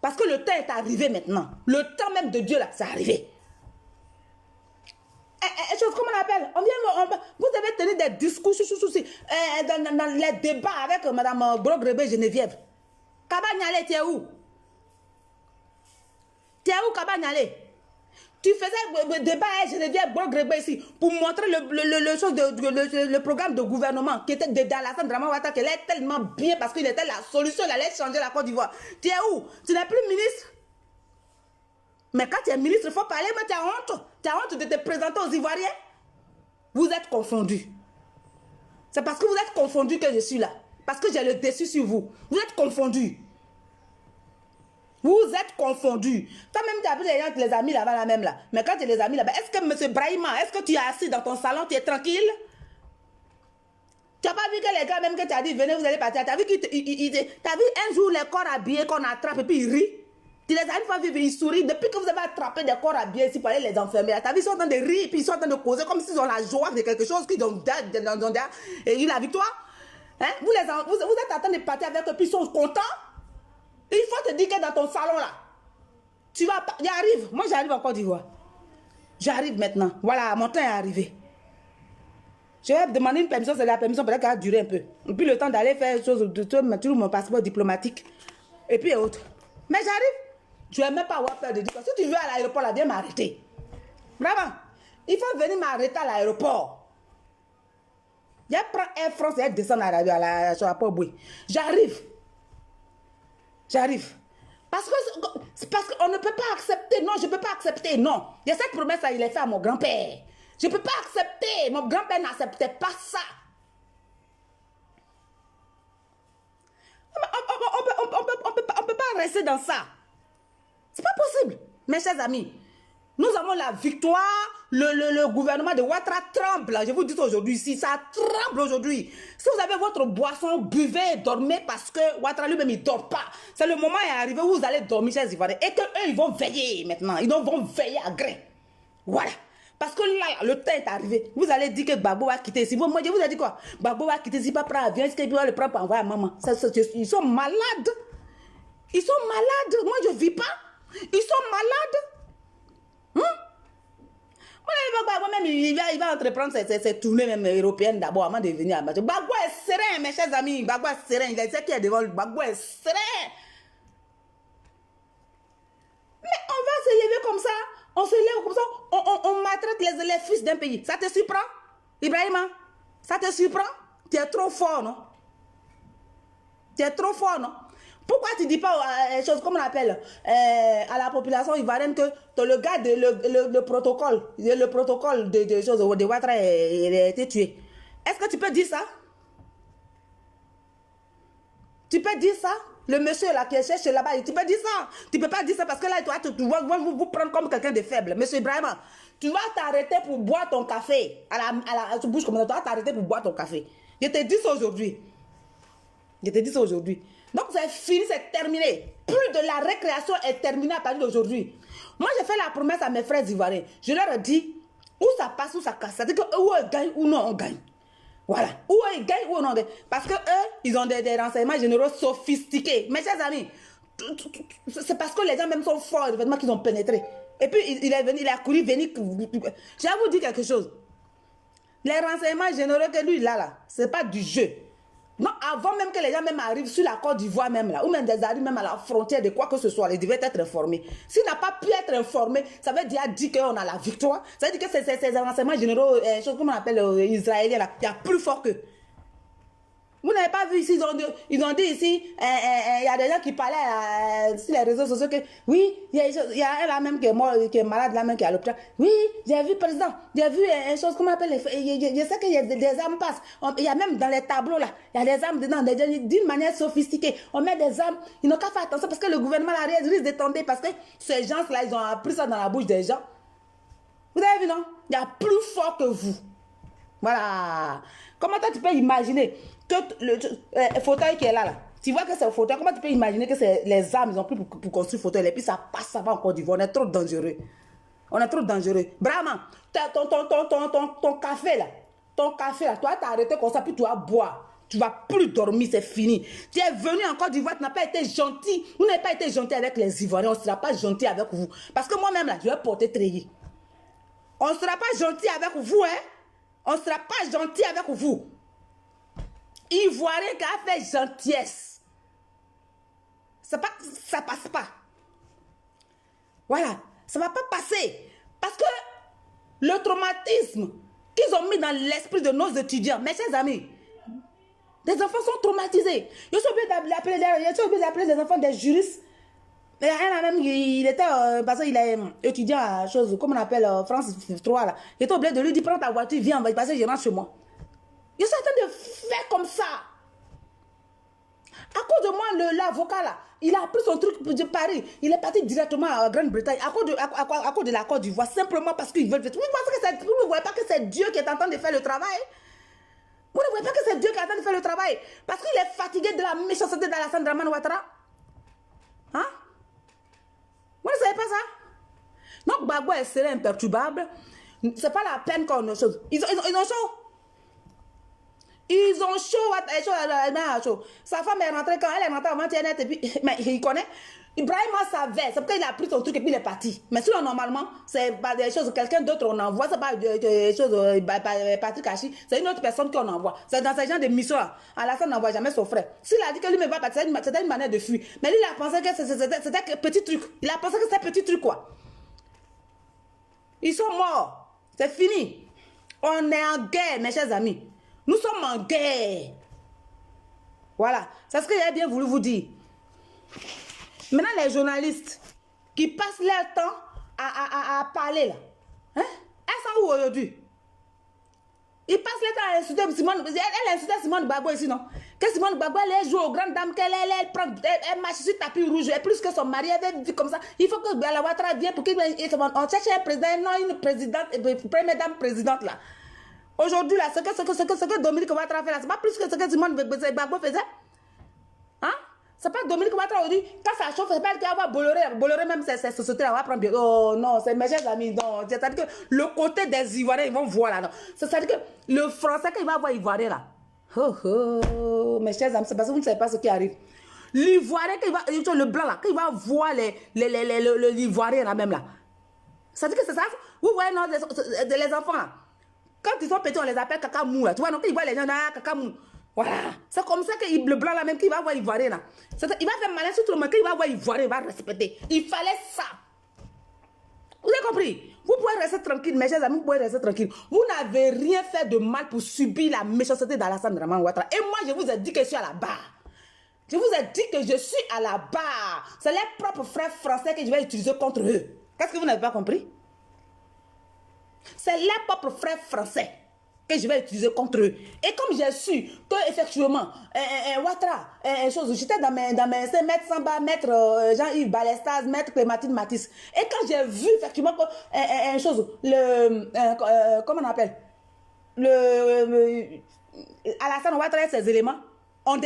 Parce que le temps est arrivé maintenant. Le temps même de Dieu là, c'est arrivé. Chose comme on appelle, vous devez tenir des discours dans les débats avec Mme Brogrebe Geneviève. Kabanyale, tu es où? Tu es où, Kabanyale? Tu faisais débat avec Geneviève Brogrebe ici pour montrer le programme de gouvernement qui était de Alassane Ouattara, qui est tellement bien parce qu'il était la solution, il allait changer la Côte d'Ivoire. Tu es où? Tu n'es plus ministre? Mais quand tu es ministre, il faut parler, mais tu as honte. Tu as honte de te présenter aux Ivoiriens. Vous êtes confondus. C'est parce que vous êtes confondus que je suis là. Parce que j'ai le dessus sur vous. Vous êtes confondus. Vous êtes confondus. Toi-même, tu as vu les amis là-bas, là même là. Mais quand tu les as mis là-bas, est-ce que M. Brahima, est-ce que tu es assis dans ton salon, tu es tranquille? Tu n'as pas vu que les gars, même que tu as dit, venez, vous allez partir. Tu as vu un jour les corps habillés qu'on attrape et puis ils rient? Tu les as une fois vus, ils sourient. Depuis que vous avez attrapé des corps habillés ici pour aller les enfermer, tu as vu, ils sont en train de rire et puis ils sont en train de causer comme s'ils ont la joie de quelque chose qu'ils ont eu la victoire. Hein? Vous êtes en train de partir avec eux puis ils sont contents. Et il faut te dire que dans ton salon là, tu vas... J'arrive. Moi j'arrive en Côte d'Ivoire. J'arrive maintenant. Voilà, mon temps est arrivé. Je vais demander une permission, c'est la permission peut-être qu'elle va durer un peu. Et puis le temps d'aller faire des choses, de trouver mon passeport diplomatique. Et puis autres. Mais j'arrive. Je ne vais même pas avoir peur de dire. Si tu veux à l'aéroport, là, viens m'arrêter. Vraiment. Il faut venir m'arrêter à l'aéroport. Je prends Air France et descends sur la Port Bouy. J'arrive. J'arrive. Parce qu'on ne peut pas accepter. Non, je ne peux pas accepter. Non. Il y a cette promesse-là, il est fait à mon grand-père. Je ne peux pas accepter. Mon grand-père n'acceptait pas ça. On peut pas rester dans ça. C'est pas possible. Mes chers amis, nous avons la victoire. Le gouvernement de Ouattara tremble. Je vous dis aujourd'hui ici, ça tremble aujourd'hui. Si vous avez votre boisson, buvez, dormez parce que Ouattara lui-même, il ne dort pas. C'est le moment est arrivé où vous allez dormir chez les Ivoiriens. Et qu'eux, ils vont veiller maintenant. Ils vont veiller à grain. Voilà. Parce que là, le temps est arrivé. Vous allez dire que Gbagbo va quitter ici. Moi, je vous ai dit quoi? Gbagbo va quitter ici, pas prendre avion. Est-ce qu'il va le prendre pour envoyer à maman? Ils sont malades. Ils sont malades. Moi, je ne vis pas. Ils sont malades. Moi-même, il va entreprendre ses tournées même européennes d'abord avant de venir à Bagbo. Bagbo est serein, mes chers amis. Bagbo est serein. Il sait qui est devant lui. Bagbo est serein. Mais on va se lever comme ça. On se lève comme ça. On maltraite les fils d'un pays. Ça te surprend, Ibrahima? Ça te surprend? Tu es trop fort, non? Tu es trop fort, non? Pourquoi tu ne dis pas les choses, comme on appelle, à la population ivoirienne que le gars, le protocole de choses de Ouattara a été tué? Est-ce que tu peux dire ça? Tu peux dire ça? Le monsieur là qui cherche là-bas, tu peux dire ça? Tu ne peux pas dire ça parce que là, toi, tu vas vous prendre comme quelqu'un de faible. Monsieur Ibrahima, tu vas t'arrêter pour boire ton café. Tu bouges comme ça, tu vas t'arrêter pour boire ton café. Je te dis ça aujourd'hui. Je te dis ça aujourd'hui. Donc c'est fini, c'est terminé. Plus de la récréation est terminée à partir d'aujourd'hui. Moi, j'ai fait la promesse à mes frères ivoiriens. Je leur ai dit, où ça passe, où ça casse. C'est-à-dire que où ils gagnent ou non, on gagne. Voilà. Où ils gagnent ou non, on gagne. Parce que eux, ils ont des renseignements généraux sophistiqués. Mes chers amis, c'est parce que les gens même sont forts, évidemment, qu'ils ont pénétré. Et puis, il est venu, il a couru, venir. Je vais vous dire quelque chose. Les renseignements généraux que lui, il a là, ce n'est pas du jeu. Non, avant même que les gens même arrivent sur la Côte d'Ivoire même là, ou même des arrivent même à la frontière de quoi que ce soit, ils devaient être informés. S'il n'a pas pu être informé, ça veut dire qu'on a la victoire. Ça veut dire que ces renseignements généraux, chose comme on appelle israéliens là, il y a plus fort que. Vous n'avez pas vu ici, ils ont dit ici, il y a des gens qui parlaient sur les réseaux sociaux que oui, il y a un là même qui est mort, qui est malade là même qui est à l'hôpital. Oui, j'ai vu président, j'ai vu une chose qu'on appelle, je sais qu'il y a des armes passent. Il y a même dans les tableaux là, il y a des armes dedans, d'une manière sophistiquée. On met des armes, ils n'ont qu'à faire attention parce que le gouvernement là risque de tomber parce que ces gens là, ils ont appris ça dans la bouche des gens. Vous avez vu non? Il y a plus fort que vous. Voilà. Comment tu peux imaginer que le fauteuil qui est là, tu vois que c'est un fauteuil, comment tu peux imaginer que c'est les armes ils ont pris pour construire le fauteuil et puis ça passe, ça va en Côte d'Ivoire, on est trop dangereux. On est trop dangereux. Vraiment, ton café là, toi t'as arrêté comme ça, puis tu vas boire. Tu vas plus dormir, c'est fini. Tu es venu en Côte d'Ivoire, tu n'as pas été gentil. Vous n'avez pas été gentil avec les Ivoiriens, on ne sera pas gentil avec vous. Parce que moi-même là, je vais porter treillis. On ne sera pas gentil avec vous, hein. On ne sera pas gentil avec vous. Ivoirien qui a fait gentillesse. Ça passe pas. Voilà. Ça ne va pas passer. Parce que le traumatisme qu'ils ont mis dans l'esprit de nos étudiants, mes chers amis, des enfants sont traumatisés. Je suis obligé d'appeler les enfants des juristes. Mais il était, parce qu'il est étudiant à chose, comme on appelle France 3 là. J'étais obligé de lui dire, prends ta voiture, viens, on va y passer, je rentre chez moi. Je suis en train de faire comme ça. À cause de moi, l'avocat là, il a pris son truc de Paris. Il est parti directement à Grande-Bretagne à cause de la Côte d'Ivoire, simplement parce qu'ils veulent. Vous ne voyez pas que c'est Dieu qui est en train de faire le travail? Vous ne voyez pas que c'est Dieu qui est en train de faire le travail? Parce qu'il est fatigué de la méchanceté d'Alassane Dramane Ouattara. Hein? Vous ne savez pas ça? Donc, Bagbo est serein, imperturbable. C'est pas la peine qu'on a chose. Ils ont chaud. Ils ont chaud. Sa femme est rentrée quand elle est rentrée avant Internet et puis, mais il connaît. Ibrahima savait, c'est parce qu'il a pris son truc et puis il est parti. Mais sinon, normalement, c'est pas des choses, quelqu'un d'autre on envoie, c'est pas des choses, Patrick Hachi, c'est une autre personne qu'on envoie. C'est dans ces gens de mission-là. Alassane n'envoie jamais son frère. S'il a dit que lui me va partir, c'était une manière de fuir. Mais lui, il a pensé que c'était un petit truc. Il a pensé que c'était un petit truc, quoi. Ils sont morts. C'est fini. On est en guerre, mes chers amis. Nous sommes en guerre. Voilà. C'est ce que j'ai bien voulu vous dire. Maintenant, les journalistes qui passent leur temps à parler là, hein? Elles sont où aujourd'hui? Ils passent leur temps à insulter Simone. Elle insulte Simone Bagbo ici, non? Que Simone Bagbo, elle joue aux grandes dames, elle marche sur tapis rouge, et plus que son mari, elle dit comme ça. Il faut que la Ouattara vienne pour qu'on cherche un président, non une présidente, première dame présidente là. Aujourd'hui, là, ce que Dominique Ouattara fait là, c'est pas plus que ce que Simone Bagbo faisait. Hein? C'est pas Dominique Ouattara aujourd'hui, quand ça chauffe, c'est pas qu'il va Bolloré même ces sociétés là, va prendre bien. Oh non, c'est mes chers amis, non. C'est-à-dire que le côté des Ivoiriens, ils vont voir là. C'est-à-dire que le français, quand il va voir Ivoirien là, oh, mes chers amis, c'est parce que vous ne savez pas ce qui arrive. L'ivoirien, le blanc là, qu'il va voir l'ivoirien là même là. Ça dit que c'est ça. Vous voyez, non, les enfants là. Quand ils sont petits, on les appelle cacamou là. Tu vois, donc ils voient les gens là, cacamou. Voilà. C'est comme ça que le blanc là même, qu'il va voir l'ivoirien là. Il va faire malin sur tout le monde, qu'il va voir l'ivoirien, il va respecter. Il fallait ça. Vous avez compris? Vous pouvez rester tranquille, mes chers amis, vous pouvez rester tranquille. Vous n'avez rien fait de mal pour subir la méchanceté d'Alassane Draman Ouattara. Et moi, je vous ai dit que je suis à la barre. Je vous ai dit que je suis à la barre. C'est les propres frères français que je vais utiliser contre eux. Qu'est-ce que vous n'avez pas compris? C'est les propres frères français que je vais utiliser contre eux. Et comme j'ai su que effectivement, Ouattara, j'étais dans mes maître Samba, maître Jean-Yves Balestas, maître Clémentine Matisse. Et quand j'ai vu effectivement que comment on appelle, Alassane Ouattara et ses éléments, on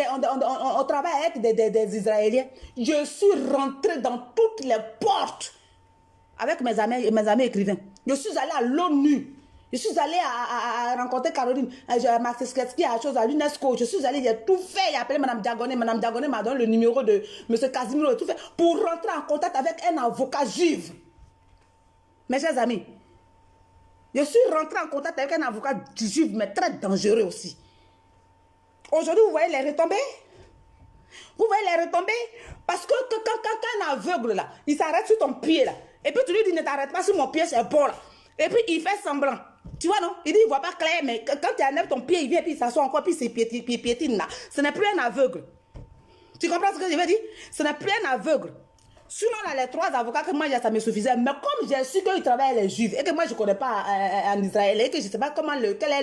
travaille avec des Israéliens. Je suis rentré dans toutes les portes avec mes amis écrivains. Je suis allé à l'ONU. Je suis allé à rencontrer Caroline, à Maxeskeski, à l'UNESCO. Je suis allé, j'ai tout fait. J'ai appelé Mme Diagoné. Mme Diagoné m'a donné le numéro de M. Casimiro et tout fait pour rentrer en contact avec un avocat juif. Mes chers amis, je suis rentré en contact avec un avocat juif, mais très dangereux aussi. Aujourd'hui, vous voyez les retombées? Vous voyez les retombées? Parce que quand un aveugle, là, il s'arrête sur ton pied, là, et puis tu lui dis, ne t'arrête pas sur mon pied, c'est bon, là. Et puis il fait semblant. Tu vois, non? Il dit, il ne voit pas clair, mais quand tu enlèves ton pied, il vient, puis il s'assoit encore, puis il piétine, là. Ce n'est plus un aveugle. Tu comprends ce que je veux dire? Ce n'est plus un aveugle. Sinon, là, les 3 avocats que moi, ça me suffisait. Mais comme j'ai su qu'ils travaillent les juifs, et que moi, je ne connais pas en Israël, et que je ne sais pas comment quel est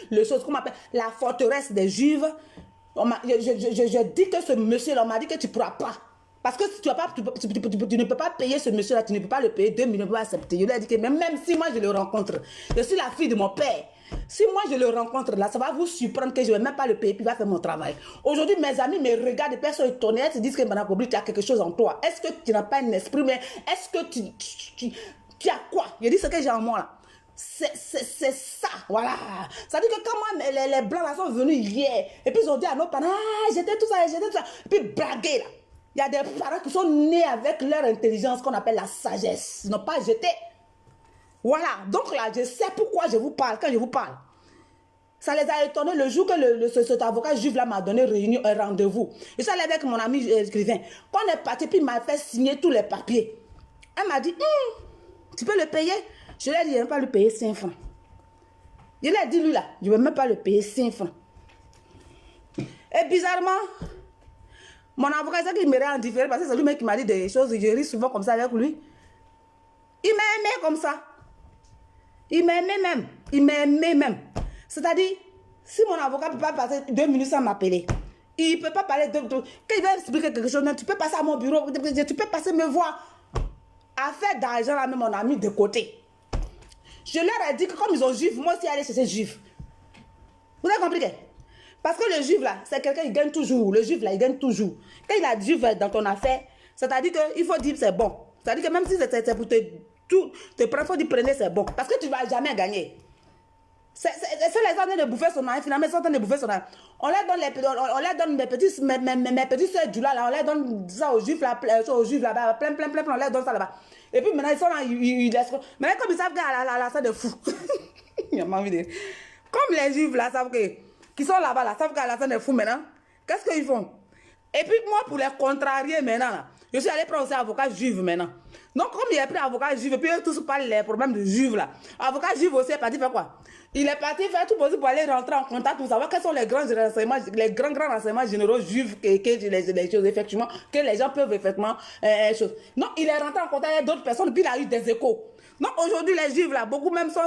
le chose qu'on appelle la forteresse des juifs, je dis que ce monsieur-là, on m'a dit que tu ne pourras pas. Parce que si tu ne peux pas payer ce monsieur-là, tu ne peux pas le payer 2 millions, tu ne peux pas accepter. Je lui ai dit que même si moi, je le rencontre, je suis la fille de mon père. Si moi je le rencontre là, ça va vous surprendre que je ne vais même pas le payer, puis il va faire mon travail. Aujourd'hui, mes amis me regardent, des personnes étonnées, elles se disent que Mme Kobli, tu as quelque chose en toi. Est-ce que tu n'as pas un esprit, mais est-ce que tu as quoi? Je dis ce que j'ai en moi là. C'est ça, voilà. Ça dit que quand moi, les blancs là sont venus hier, et puis ils ont dit à nos parents, ah, j'étais tout ça, et puis blaguer là. Il y a des parents qui sont nés avec leur intelligence qu'on appelle la sagesse. Ils n'ont pas jeté. Voilà, donc là, je sais pourquoi je vous parle, quand je vous parle. Ça les a étonnés le jour que cet avocat juif là m'a donné un rendez-vous. Je suis allée avec mon ami écrivain. Quand on est parti, puis il m'a fait signer tous les papiers. Elle m'a dit, tu peux le payer? Je lui ai dit, je ne vais même pas le payer 5 francs. Je lui ai dit, lui là, je ne vais même pas le payer 5 francs. Et bizarrement, mon avocat, c'est qu'il me rend indifférent parce que c'est lui qui m'a dit des choses, je ris souvent comme ça avec lui. Il m'a aimé comme ça. Il m'a aimé même. Il m'a aimé même. C'est-à-dire, si mon avocat ne peut pas passer 2 minutes sans m'appeler, il ne peut pas parler de... Quand il va expliquer quelque chose, tu peux passer à mon bureau, tu peux passer me voir. Affaire d'argent, là, même on a mis de côté. Je leur ai dit que comme ils ont juif, moi aussi aller chercher juif. Vous avez compris? Parce que le juif là, c'est quelqu'un qui gagne toujours. Le juif là, il gagne toujours. Quand il a juif dans ton affaire, c'est-à-dire qu'il faut dire c'est bon. C'est-à-dire que même si c'est pour te prendre, il faut dire prenez c'est bon. Parce que tu ne vas jamais gagner. C'est les gens de bouffer son âme, finalement ils sont en train de bouffer son âme. On leur donne mes petits soeurs du là, on leur donne ça aux juifs là, plein, on leur donne ça là-bas. Et puis maintenant ils sont là, ils laissent. Maintenant comme ils savent qu'à c'est de fou. Il m'a envie de dire. Comme les juifs là savent qui sont là-bas là, savent qu'à c'est de fou maintenant, qu'est-ce qu'ils font? Et puis moi pour les contrarier maintenant là, je suis allé prendre aussi avocat juif maintenant. Donc comme il a pris avocat juif, et puis eux tous parlent les problèmes de juifs là. Avocat juif aussi est parti faire quoi? Il est parti faire tout possible pour aller rentrer en contact pour savoir quels sont les grands renseignements généraux juifs que les choses effectivement, que les gens peuvent effectivement choses. Non, il est rentré en contact avec d'autres personnes, puis il a eu des échos. Donc aujourd'hui les juifs là, beaucoup même sont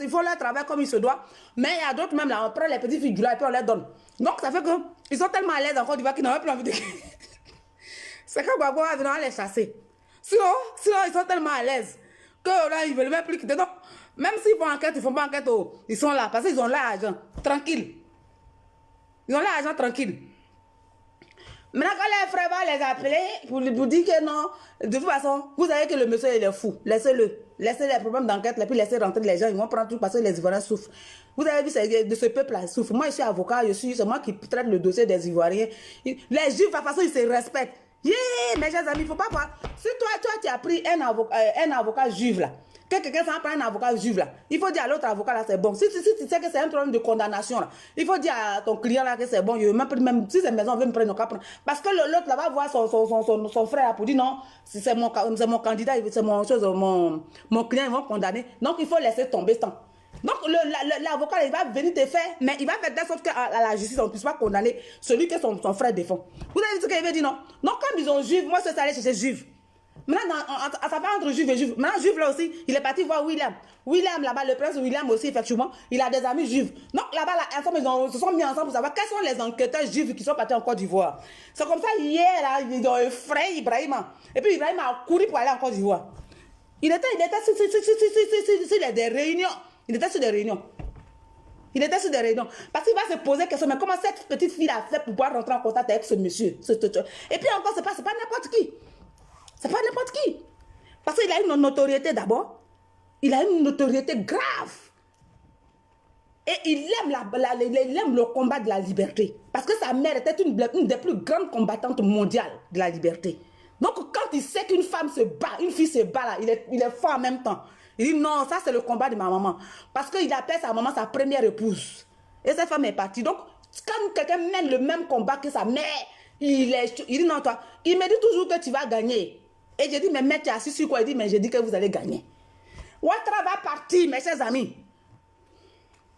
ils font leur travail comme il se doit. Mais il y a d'autres même là, on prend les petites filles là et puis on les donne. Donc ça fait que ils sont tellement à l'aise encore du qu'ils n'ont plus envie de... C'est quand Gbagbo va venir les chasser. Sinon, ils sont tellement à l'aise que là, ils ne veulent même plus quitter. Donc, même s'ils font enquête, ils ne font pas enquête, ils sont là parce qu'ils ont l'argent tranquille. Ils ont l'argent tranquille. Maintenant, quand les frères vont les appeler pour dire que non, de toute façon, vous savez que le monsieur il est fou. Laissez-le. Laissez les problèmes d'enquête, et puis laissez rentrer les gens. Ils vont prendre tout parce que les Ivoiriens souffrent. Vous avez vu de ce peuple-là souffre. Moi, je suis avocat, c'est moi qui traite le dossier des Ivoiriens. Les Juifs, de toute façon, ils se respectent. Yeah, mes chers amis, il ne faut pas voir. Si toi, tu as pris un avocat juif là, que quelqu'un s'en prend un avocat juif là, il faut dire à l'autre avocat là, c'est bon. Si tu sais que c'est un problème de condamnation là, il faut dire à ton client là que c'est bon. Même si c'est maison, on veut me prendre, parce que l'autre là va voir son frère là pour dire non, c'est mon candidat, c'est mon client, ils vont condamner. Donc il faut laisser tomber ce temps. Donc l'avocat il va venir te faire, mais il va faire de sorte qu'à la justice on ne puisse pas condamner celui que son frère défend. Vous avez vu ce qu'il veut dire non? Donc comme ils ont juif, moi je suis allé chercher juif. Maintenant, ça fait entre juif et juif. Maintenant, juif là aussi, il est parti voir William. William là-bas, le prince William aussi, effectivement, il a des amis juifs. Donc là-bas, là, ensemble, ils se sont mis ensemble pour savoir quels sont les enquêteurs juifs qui sont partis en Côte d'Ivoire. C'est comme ça, hier, là, ils ont effrayé Ibrahima. Et puis Ibrahim a couru pour aller en Côte d'Ivoire. Il était sur des réunions. Il était sur des réunions. Il était sur des réunions. Parce qu'il va se poser question, mais comment cette petite fille a fait pour pouvoir rentrer en contact avec ce monsieur? Et puis encore, c'est pas n'importe qui. C'est pas n'importe qui. Parce qu'il a une notoriété d'abord. Il a une notoriété grave. Et il aime le combat de la liberté. Parce que sa mère était une des plus grandes combattantes mondiales de la liberté. Donc quand il sait qu'une femme se bat, une fille se bat là, il est fort en même temps. Il dit non, ça c'est le combat de ma maman. Parce qu'il appelle sa maman sa première épouse. Et cette femme est partie. Donc quand quelqu'un mène le même combat que sa mère, il dit non toi, il me dit toujours que tu vas gagner. Et je dis mais mec tu es assis sur quoi? Il dit mais je dis que vous allez gagner. Ouattara va partir mes chers amis.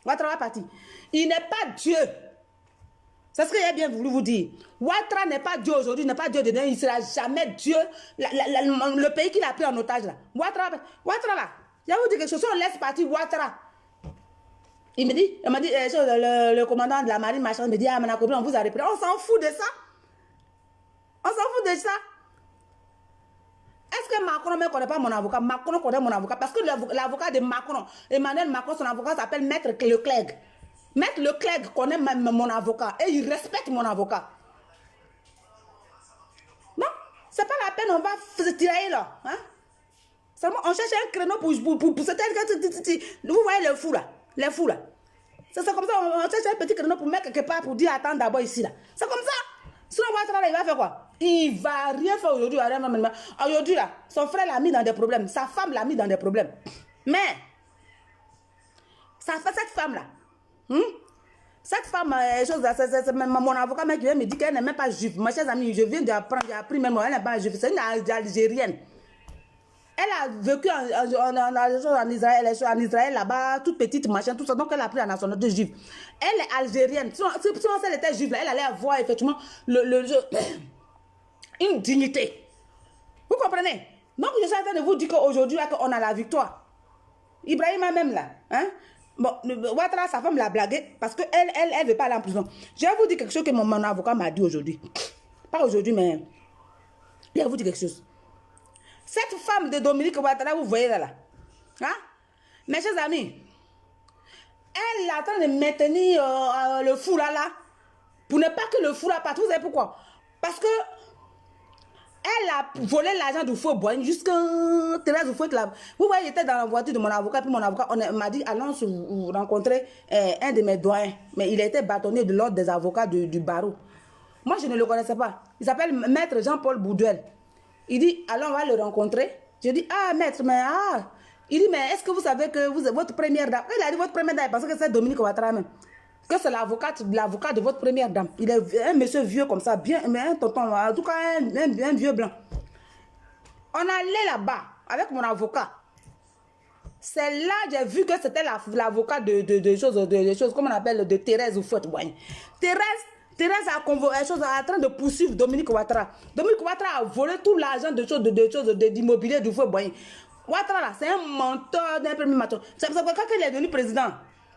Ouattara va partir. Il n'est pas Dieu. C'est ce que j'ai bien voulu vous dire. Ouattara n'est pas Dieu aujourd'hui, n'est pas Dieu demain, il ne sera jamais Dieu. Le pays qu'il a pris en otage là. Ouattara là. Je vais vous dire quelque chose, si on laisse partir Ouattara. Il m'a dit, le commandant de la marine, machin, me dit, ah, on vous a repris. On s'en fout de ça. On s'en fout de ça. Est-ce que Macron ne connaît pas mon avocat? Macron connaît mon avocat. Parce que l'avocat de Macron, Emmanuel Macron, son avocat s'appelle Maître Leclerc. Maître Leclerc connaît mon avocat et il respecte mon avocat. Non, c'est pas la peine, on va se tirer là. Hein? Seulement, on cherche un créneau pour vous voyez les fous là. Les fous là. C'est comme ça, on cherche un petit créneau pour mettre quelque part pour dire attends d'abord ici là. C'est comme ça. Sinon, il va faire quoi? Il va rien faire aujourd'hui. Aujourd'hui là, son frère l'a mis dans des problèmes. Sa femme l'a mis dans des problèmes. Mais, ça fait cette femme là. Cette femme, c'est mon avocat qui vient me dire qu'elle n'est même pas juive. Ma chère amie, je viens d'apprendre, j'ai appris même, elle n'est pas juive. C'est une Algérienne. Elle a vécu en Israël là-bas, toute petite, machin, tout ça. Donc, elle a pris la nationalité juive. Elle est algérienne. Si elle était juive, là, elle allait avoir effectivement une dignité. Vous comprenez? Donc, je suis en train de vous dire qu'aujourd'hui, on a la victoire. Ibrahima même là, hein? Bon, Ouattara, sa femme l'a blagué parce qu'elle ne veut pas aller en prison. Je vais vous dire quelque chose que mon avocat m'a dit aujourd'hui. Pas aujourd'hui, mais je vais vous dire quelque chose. Cette femme de Dominique Ouattara, vous voyez là. Hein? Mes chers amis, elle est en train de maintenir le fou là, pour ne pas que le fou là parte. Vous savez pourquoi? Parce que elle a volé l'argent du feu Boigny jusqu'à Thérèse Oufouet. Vous voyez, j'étais dans la voiture de mon avocat, puis mon avocat m'a dit allons rencontrer un de mes doyens. Mais il a été bâtonnier de l'ordre des avocats du barreau. Moi, je ne le connaissais pas. Il s'appelle Maître Jean-Paul Boudouel. Il dit allons, on va le rencontrer. Je dis ah, maître, mais ah. Il dit mais est-ce que vous savez que votre première dame. Il a dit votre première dame, parce que c'est Dominique Ouattara même. Que c'est l'avocat de votre première dame. Il est un monsieur vieux comme ça, bien, mais un tonton, en tout cas un vieux blanc. On allait là-bas avec mon avocat. C'est là que j'ai vu que c'était l'avocat de choses, comment on appelle, de Thérèse Oufouet. Thérèse a convoqué en train de poursuivre Dominique Ouattara. Dominique Ouattara a volé tout l'argent d'immobilier du feu Boigny. Ouattara là, c'est un menteur d'un premier matin. C'est pour ça que quand il est devenu président,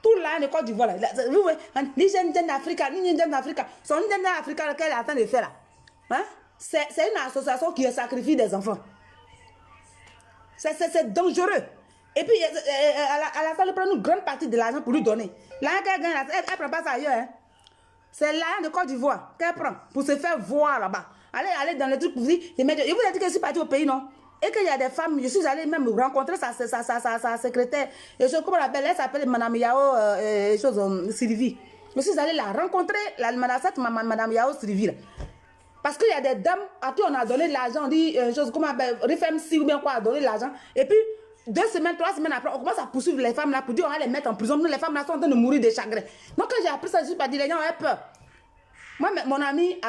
tout là, en Côte d'Ivoire, vous voyez, l'Indienne d'Afrique, son Indienne d'Afrique qu'elle est en train de faire là. Hein? C'est une association qui sacrifie des enfants. C'est dangereux. Et puis, à la fin, elle prend une grande partie de l'argent pour lui donner. Là, elle ne prend pas ça ailleurs. Hein? C'est l'argent de Côte d'Ivoire qu'elle prend pour se faire voir là-bas. Allez dans le truc pour dire, je vous ai dit que je suis partie au pays, non? Et qu'il y a des femmes, je suis allée même rencontrer sa secrétaire. Et je, comment on l'appelle? Elle s'appelle Madame Yao Sylvie. Je suis allée la rencontrer, Madame Yao Sylvie. Là. Parce qu'il y a des dames à qui on a donné de l'argent, on dit comment on appelle, RFMC ou bien quoi, a donné de l'argent. Et puis, 2 semaines, 3 semaines après, on commence à poursuivre les femmes là pour dire on va les mettre en prison. Nous, les femmes là sont en train de mourir de chagrin. Donc, quand j'ai appris ça, je suis pas dit, les gens ont peur. Moi, mon ami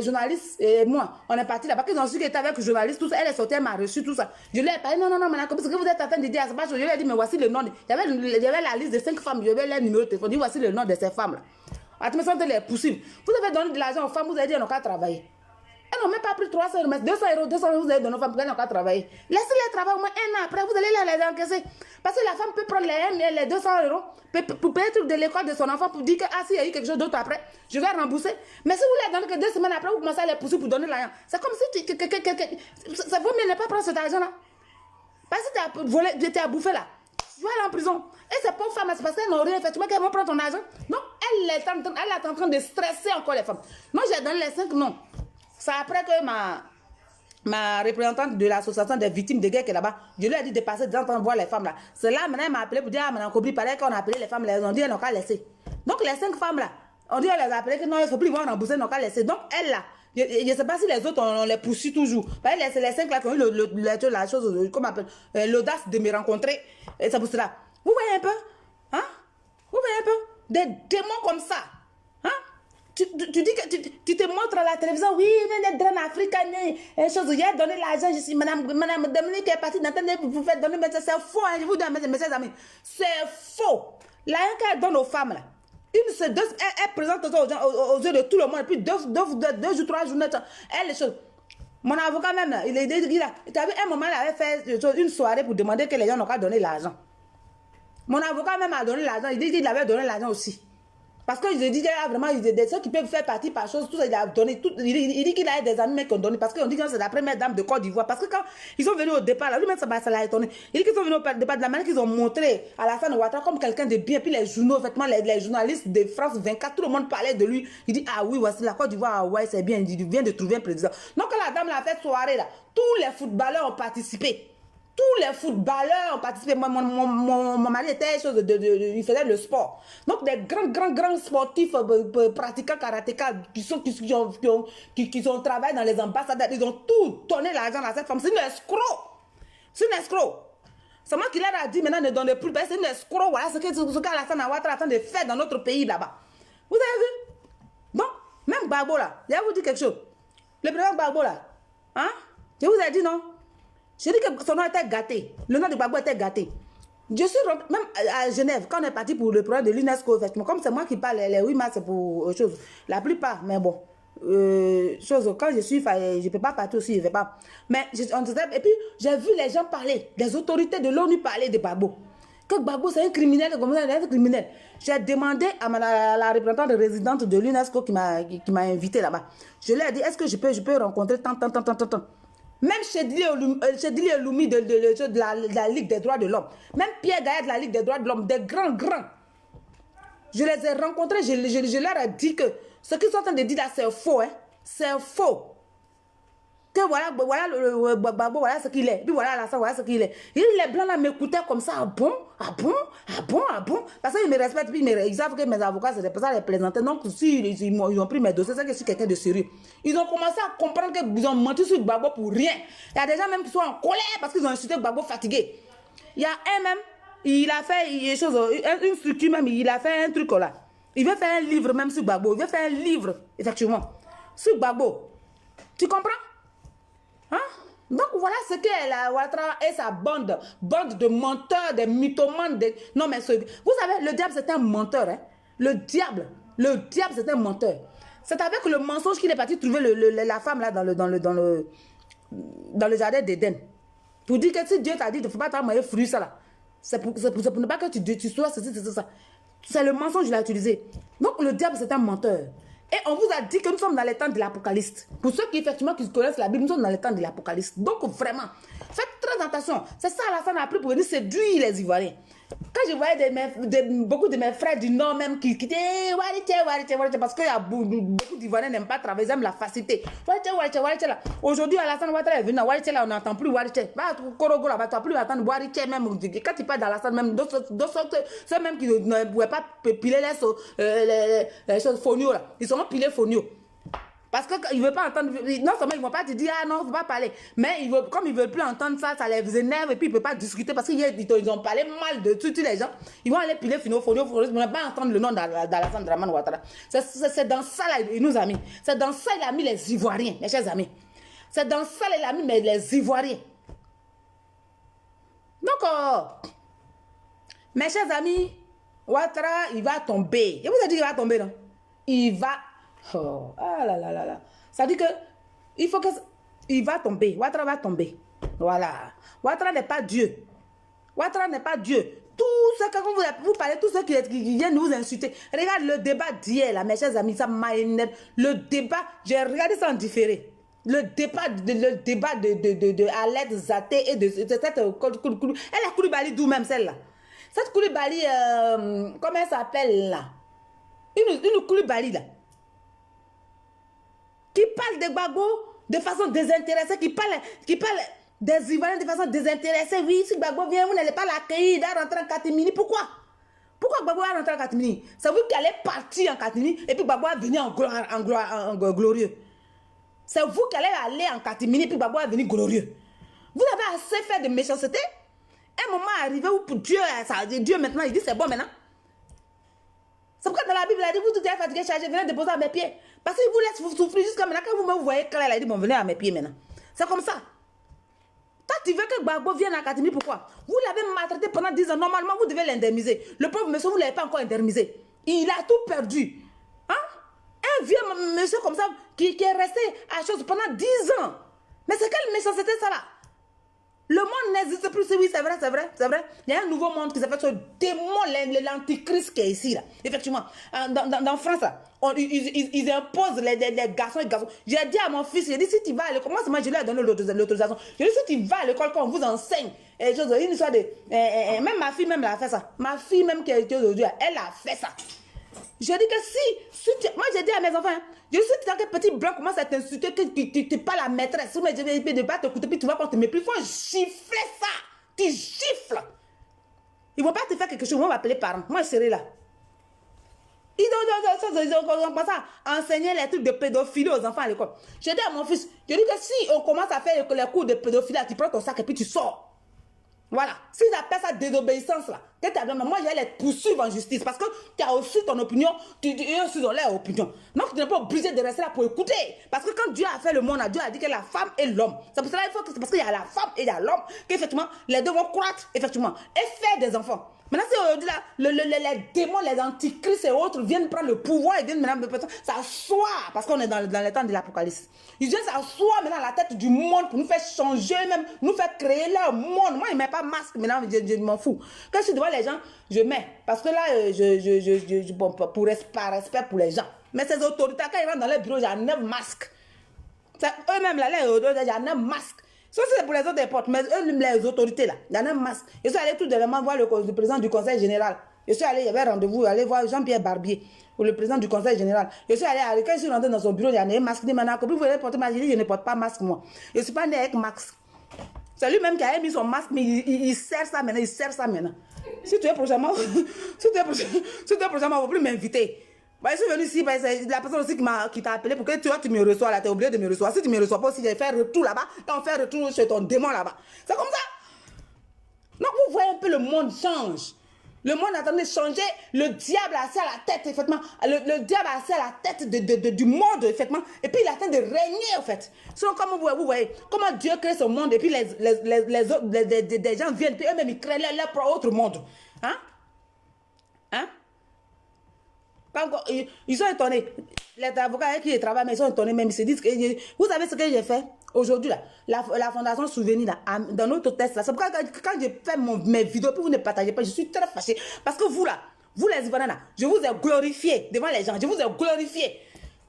journaliste et moi, on est partis là-bas. Ils ont su qu'elle était avec le journaliste, tout ça. Elle est sortie, elle m'a reçu, tout ça. Je lui ai parlé, non, madame, ce que vous êtes en train de dire à ce match, je lui ai dit, mais voici le nom. Il y avait la liste de 5 femmes, il y avait leur numéro de téléphone. Je dis, voici le nom de ces femmes-là. Attends, mais les poursuivre. Vous avez donné de l'argent aux femmes, vous avez dit, elles n'ont qu'à travailler. Elles n'ont même pas pris 300 euros, mais 200 euros, vous avez donné aux femmes, elles n'ont qu'à travailler. Laissez-les travailler au moins 1 an après, vous allez les encaisser. Parce que la femme peut prendre les 200 euros pour payer le truc de l'école de son enfant pour dire que s'il y a eu quelque chose d'autre après, je vais rembourser. Mais si vous les donnez que 2 semaines après, vous commencez à les pousser pour donner l'argent. C'est comme si ça vaut mieux ne pas prendre cet argent-là. Parce que tu as bouffé là. Tu vas aller en prison. Et ces pauvres femmes, c'est parce qu'elles n'ont rien fait. Tu vois qu'elles vont prendre ton argent. Donc, elle est en train de stresser encore les femmes. Moi, j'ai donné les 5 noms. C'est après que ma représentante de l'association des victimes de guerre qui est là-bas, je lui ai dit de passer de temps en temps voir les femmes là. C'est là, maintenant, elle m'a appelé pour dire, ah, madame Kobri, il paraît qu'on a appelé les femmes, elles ont dit, elles n'ont qu'à laisser. Donc, les 5 femmes là, on dit, on les a appelées que non, il ne faut plus, ils vont rembourser, elles n'ont qu'à laisser. Donc, elle là, je ne sais pas si les autres, on les poursuit toujours. C'est les 5 là qui ont eu la chose, comment on appelle, l'audace de me rencontrer. Et c'est pour cela. Vous voyez un peu? Hein? Vous voyez un peu? Des démons comme ça. Hein? Tu dis que tu te montres à la télévision, oui, les drames africains, et choses, il a donné l'argent, je suis madame Dominique est partie d'entendre pour vous faire donner, mais c'est faux, hein, je vous dis, mes chers amis, c'est faux. L'argent qu'elle donne aux femmes, là, elle présente ça aux yeux de tout le monde, et puis 2 ou 3 journées, elle, les choses. Mon avocat même, tu as vu, un moment, il avait fait une soirée pour demander que les gens n'ont qu'à donner l'argent. Mon avocat même a donné l'argent, il dit qu'il avait donné l'argent aussi. Parce que je dis, il y a vraiment des gens qui peuvent faire partie par chose, tout ça, il a donné, tout, il dit qu'il a des amis qui ont donné, parce qu'on dit que c'est la première dame de Côte d'Ivoire. Parce que quand ils sont venus au départ, là, lui-même, ça l'a étonné. Il dit qu'ils sont venus au départ de la manière qu'ils ont montré à la fin de Ouattara comme quelqu'un de bien. Puis les journaux, effectivement, les journalistes de France 24, tout le monde parlait de lui. Il dit, ah oui, voici la Côte d'Ivoire, ah ouais, c'est bien, il vient de trouver un président. Donc, quand la dame l'a fait soirée, là, tous les footballeurs ont participé. Tous les footballeurs ont participé. Mon mari était il faisait le sport. Donc, des grands sportifs pratiquants karatéka qui ont travaillé dans les ambassades, ils ont tout donné l'argent à cette femme. C'est une escroc. C'est une escroc. C'est moi qui leur a dit maintenant ne donnez plus. C'est une escroc. Voilà ce qu'Alassane Ouattara est en train de faire dans notre pays là-bas. Vous avez vu? Donc, même Gbagbo là, je vais vous dire quelque chose. Le président Gbagbo là, hein? Je vous ai dit non. Je dis que son nom était gâté. Le nom de Gbagbo était gâté. Je suis même à Genève, quand on est parti pour le programme de l'UNESCO, effectivement, comme c'est moi qui parle, les 8 mars, c'est pour autre chose. La plupart, mais bon. Quand je suis, je ne peux pas partir aussi, je ne vais pas. Mais, et puis, j'ai vu les gens parler, les autorités de l'ONU parler de Gbagbo. Que Gbagbo, c'est un criminel, comme ça, un criminel. J'ai demandé à la représentante résidente de l'UNESCO qui m'a invité là-bas. Je lui ai dit, est-ce que je peux rencontrer tant. Même Chedili Elumi de la Ligue des droits de l'homme, même Pierre Gaillard de la Ligue des droits de l'homme, des grands. Je les ai rencontrés, je leur ai dit que ce qu'ils sont en train de dire là, c'est faux. Hein? C'est faux. Que voilà ce qu'il est. Puis voilà ce qu'il est. Et les blancs là m'écoutaient comme ça. Ah bon? Parce qu'ils me respectent, puis ils savent que mes avocats, c'est pour ça les plaisanter. Donc, si ils ont pris mes dossiers, c'est que je suis quelqu'un de sérieux. Ils ont commencé à comprendre qu'ils ont menti sur Gbagbo pour rien. Il y a des gens même qui sont en colère parce qu'ils ont insulté Gbagbo fatigué. Il y a un même, il a fait une structure même, il a fait un truc là. Il veut faire un livre même sur Gbagbo. Il veut faire un livre, effectivement, sur Gbagbo. Tu comprends? Hein? Donc voilà ce qu'est la Ouattara et sa bande de menteurs, des mythomanes. Non mais vous savez, le diable c'est un menteur. Hein? Le diable c'est un menteur. C'est avec le mensonge qu'il est parti trouver la femme là dans le jardin d'Éden. Pour dire que si Dieu t'a dit, il ne faut pas t'amener fruit ça là. C'est pour ne pas que tu sois ceci, c'est ça. C'est le mensonge qu'il a utilisé. Donc le diable c'est un menteur. Et on vous a dit que nous sommes dans les temps de l'Apocalypse. Pour ceux qui effectivement qui connaissent la Bible, nous sommes dans les temps de l'Apocalypse. Donc vraiment, faites très attention. C'est ça Alassane a pris pour venir séduire les Ivoiriens. Quand je voyais beaucoup de mes frères du Nord même qui disaient Wariche, parce qu'il y a beaucoup d'Ivoiriens qui n'aiment pas travailler, ils aiment la facilité. Wariche là. Aujourd'hui, Alassane Ouattara est venu à Wariche là, on n'entend plus Wariche. Va Korogo là, tu n'as plus attendre Wariche même. Quand tu parles d'Alassane même, d'autres ceux même qui ne pouvaient pas piler les choses fonio là, ils sont pilés fonio. Parce qu'ils ne veulent pas entendre, non seulement ils ne vont pas te dire, ah non, il ne faut pas parler, mais comme ils ne veulent plus entendre ça, ça les énerve et puis ils ne peuvent pas discuter parce qu'ils ont parlé mal de tous les gens. Ils vont aller piler Fino, ils ne vont pas entendre le nom d'Alassane Dramane Ouattara. C'est dans ça là, il nous a mis. C'est dans ça il a mis les Ivoiriens, mes chers amis. C'est dans ça il a mis les Ivoiriens. Donc, mes chers amis, Ouattara, il va tomber. Je vous ai dit qu'il va tomber, non? Il va... Oh, ah là là là là. Ça dit que il faut que il va tomber. Ouattara va tomber. Voilà. Ouattara n'est pas Dieu. Ouattara n'est pas Dieu. Tout ce que vous parlez, tous ceux qui viennent nous insulter. Regarde le débat d'hier, là, mes chers amis, ça m'a énervé. Le débat, j'ai regardé ça en différé. Le débat de Aled Zaté et de cette elle a Koulibaly d'où même celle-là. Cette Koulibaly, comment elle s'appelle là? Une Koulibaly là. Qui parle de Gbagbo de façon désintéressée, qui parle des Ivoiriens de façon désintéressée. Oui, si Gbagbo vient, vous n'allez pas l'accueillir, il doit rentrer en catimini. Pourquoi? Pourquoi Gbagbo va rentrer en catimini? C'est vous qui allez partir en catimini et puis Gbagbo va venir en glorieux. C'est vous qui allez aller en catimini et puis Gbagbo va venir glorieux. Vous avez assez fait de méchanceté. Un moment arrivé où pour Dieu maintenant, il dit c'est bon maintenant. C'est pourquoi dans la Bible, il a dit, vous tout êtes fatigué, chargé, venez déposer à mes pieds. Parce qu'il vous laisse vous souffrir jusqu'à maintenant. Quand vous voyez clair, il a dit, bon, venez à mes pieds maintenant. C'est comme ça. Toi, tu veux que Gbagbo vienne à Katimi, pourquoi? Vous l'avez maltraité pendant 10 ans. Normalement, vous devez l'indemniser. Le pauvre monsieur, vous ne l'avez pas encore indemnisé. Il a tout perdu. Hein? Un vieux monsieur comme ça, qui est resté à chose pendant 10 ans. Mais c'est quelle méchanceté ça là? Le monde n'existe plus, oui, c'est vrai, c'est vrai, c'est vrai. Il y a un nouveau monde qui s'appelle ce démon, l'antichrist qui est ici, là. Effectivement, dans France, là, ils imposent les garçons et les garçons. J'ai dit à mon fils, j'ai dit, si tu vas à l'école, moi, je lui ai donné l'autorisation. J'ai dit, si tu vas à l'école, qu'on vous enseigne, une histoire de... même ma fille, même, elle a fait ça. Ma fille, même, qui a été aujourd'hui, elle a fait ça. Je dis que si moi j'ai dit à mes enfants, hein, je dis si tu as un petit blanc commence à t'insulter, que tu n'es pas la maîtresse, mais je vais ne pas t'écouter, puis tu vas quand tu mépris, il faut gifler ça. Tu gifles. Ils ne vont pas te faire quelque chose, ils vont m'appeler parents. Moi je serai là. Ils ont commencé à enseigner les trucs de pédophilie aux enfants à l'école. Je dis à mon fils, je dis que si on commence à faire les cours de pédophilie, tu prends ton sac et puis tu sors. Voilà. S'ils appellent ça désobéissance, là, moi, je vais les poursuivre en justice parce que tu as aussi ton opinion, tu aussi dans leur opinion. Donc, tu n'es pas obligé de rester là pour écouter. Parce que quand Dieu a fait le monde, Dieu a dit que la femme et l'homme. C'est pour cela qu'il parce qu'il y a la femme et il y a l'homme, qu'effectivement, les deux vont croître, effectivement, et faire des enfants. Maintenant, si aujourd'hui, les démons, les antichrists et autres viennent prendre le pouvoir et viennent maintenant, s'asseoir, parce qu'on est dans les temps de l'Apocalypse. Ils viennent s'asseoir maintenant à la tête du monde pour nous faire changer, même nous faire créer leur monde. Moi, ils ne mettent pas masque, maintenant, je m'en fous. Quand je suis devant les gens, je mets. Parce que là, bon, par respect pour les gens. Mais ces autorités, quand ils rentrent dans les bureaux, il y a 9 masques. Eux-mêmes, là, il y a 9 masques. Ça, c'est pour les autres portes, mais eux, les autorités, là, il y en a un masque. Je suis allé tout dernièrement voir le président du conseil général. Je suis allé, il y avait rendez-vous, aller voir Jean-Pierre Barbier, ou le président du conseil général. Je suis allé, quand je suis rentré dans son bureau, il y en a un masque. Il dit maintenant, vous voulez porter masque? Je ne porte pas masque, moi. Je ne suis pas né avec masque. C'est lui-même qui a mis son masque, mais il sert ça maintenant, Si tu es prochainement, si tu es prochainement, on ne va plus m'inviter. Bah, je suis venu ici, bah, c'est la personne aussi qui t'a appelé pour que tu me reçois là, tu es obligé de me recevoir. Si tu ne me reçois pas aussi, je vais faire retour là-bas et on fait retour chez ton démon là-bas. C'est comme ça. Donc vous voyez un peu le monde change. Le monde est en train de changer. Le diable est assis à la tête, effectivement. Le diable est assis à la tête du monde, effectivement. Et puis il est en train de régner, en fait. Sinon, comme vous voyez, comment Dieu crée ce monde et puis des gens viennent, puis eux-mêmes ils créent leur propre autre monde. Hein? Hein? Ils sont étonnés. Les avocats qui travaillent, mais ils sont étonnés même. Ils se disent que vous savez ce que j'ai fait aujourd'hui là, la fondation Souvenir là, dans notre test là. C'est pourquoi quand je fais mes vidéos, puis vous ne partagez pas, je suis très fâchée. Parce que vous là, vous les Ivoiriens là, je vous ai glorifié devant les gens. Je vous ai glorifié.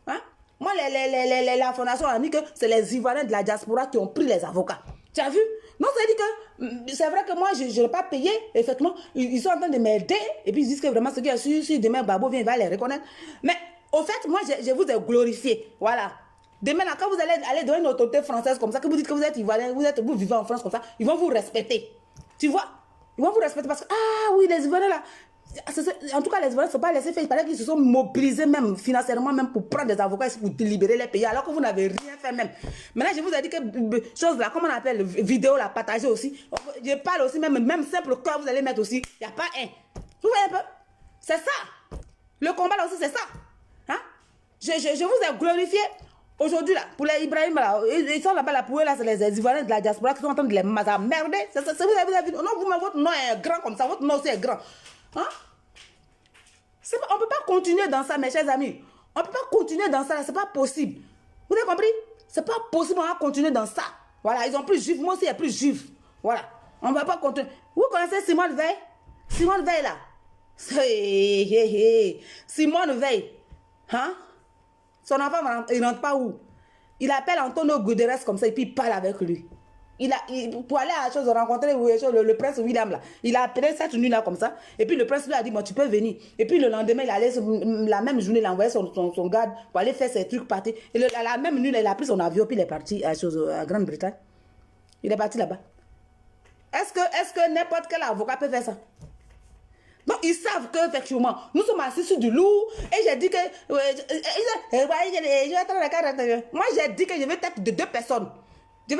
Hein? Moi, la fondation a dit que c'est les Ivoiriens de la diaspora qui ont pris les avocats. Tu as vu? Non, ça veut dire que c'est vrai que moi, je n'ai pas payé. Effectivement, ils sont en train de m'aider. Et puis, ils disent que vraiment, ce qui est sûr, si demain, Babo vient, il va les reconnaître. Mais, au fait, moi, je vous ai glorifié. Voilà. Demain, là, quand vous allez aller dans une autorité française comme ça, que vous dites que vous êtes Ivoirien, vous vivez en France comme ça, ils vont vous respecter. Tu vois? Ils vont vous respecter parce que, ah oui, les Ivoiriens là, en tout cas, les Ivoiriens ne sont pas laissés faire. Il paraît qu'ils se sont mobilisés même financièrement, même pour prendre des avocats pour libérer les pays, alors que vous n'avez rien fait même. Maintenant, je vous ai dit que chose là, comment on appelle, vidéo là, partager aussi. Je parle aussi, même simple cœur, vous allez mettre aussi. Il n'y a pas un. Vous voyez un peu? C'est ça. Le combat là aussi, c'est ça. Hein? Je vous ai glorifié. Aujourd'hui, là, pour les Ibrahim, là, ils sont là-bas, là, pour eux, là, c'est les Ivoiriens de la diaspora qui sont en train de les emmerder. Vous avez vu, non, votre nom est grand comme ça, votre nom aussi est grand. Hein? On ne peut pas continuer dans ça, mes chers amis. On ne peut pas continuer dans ça, c'est pas possible. Vous avez compris? C'est pas possible, on va continuer dans ça. Voilà, ils ont plus juifs, moi aussi, il y a plus juifs. Voilà, on ne va pas continuer. Vous connaissez Simone Veil? Simone Veil, là. Simone Veil. Hein? Son enfant, il ne rentre pas où? Il appelle Antonio Guterres comme ça et puis il parle avec lui. Pour aller à la chose, rencontrer le prince William là. Il a appelé cette nuit là comme ça. Et puis le prince lui a dit, bon, tu peux venir. Et puis le lendemain, il allait, la même journée, il a envoyé son garde pour aller faire ses trucs partir. Et la même nuit, il a pris son avion puis il est parti à Grande-Bretagne. Il est parti là-bas. Est-ce que n'importe quel avocat peut faire ça? Donc, ils savent qu'effectivement, nous sommes assis sur du lourd. Et j'ai dit que... Moi, j'ai dit que je vais tête de 2 personnes. Je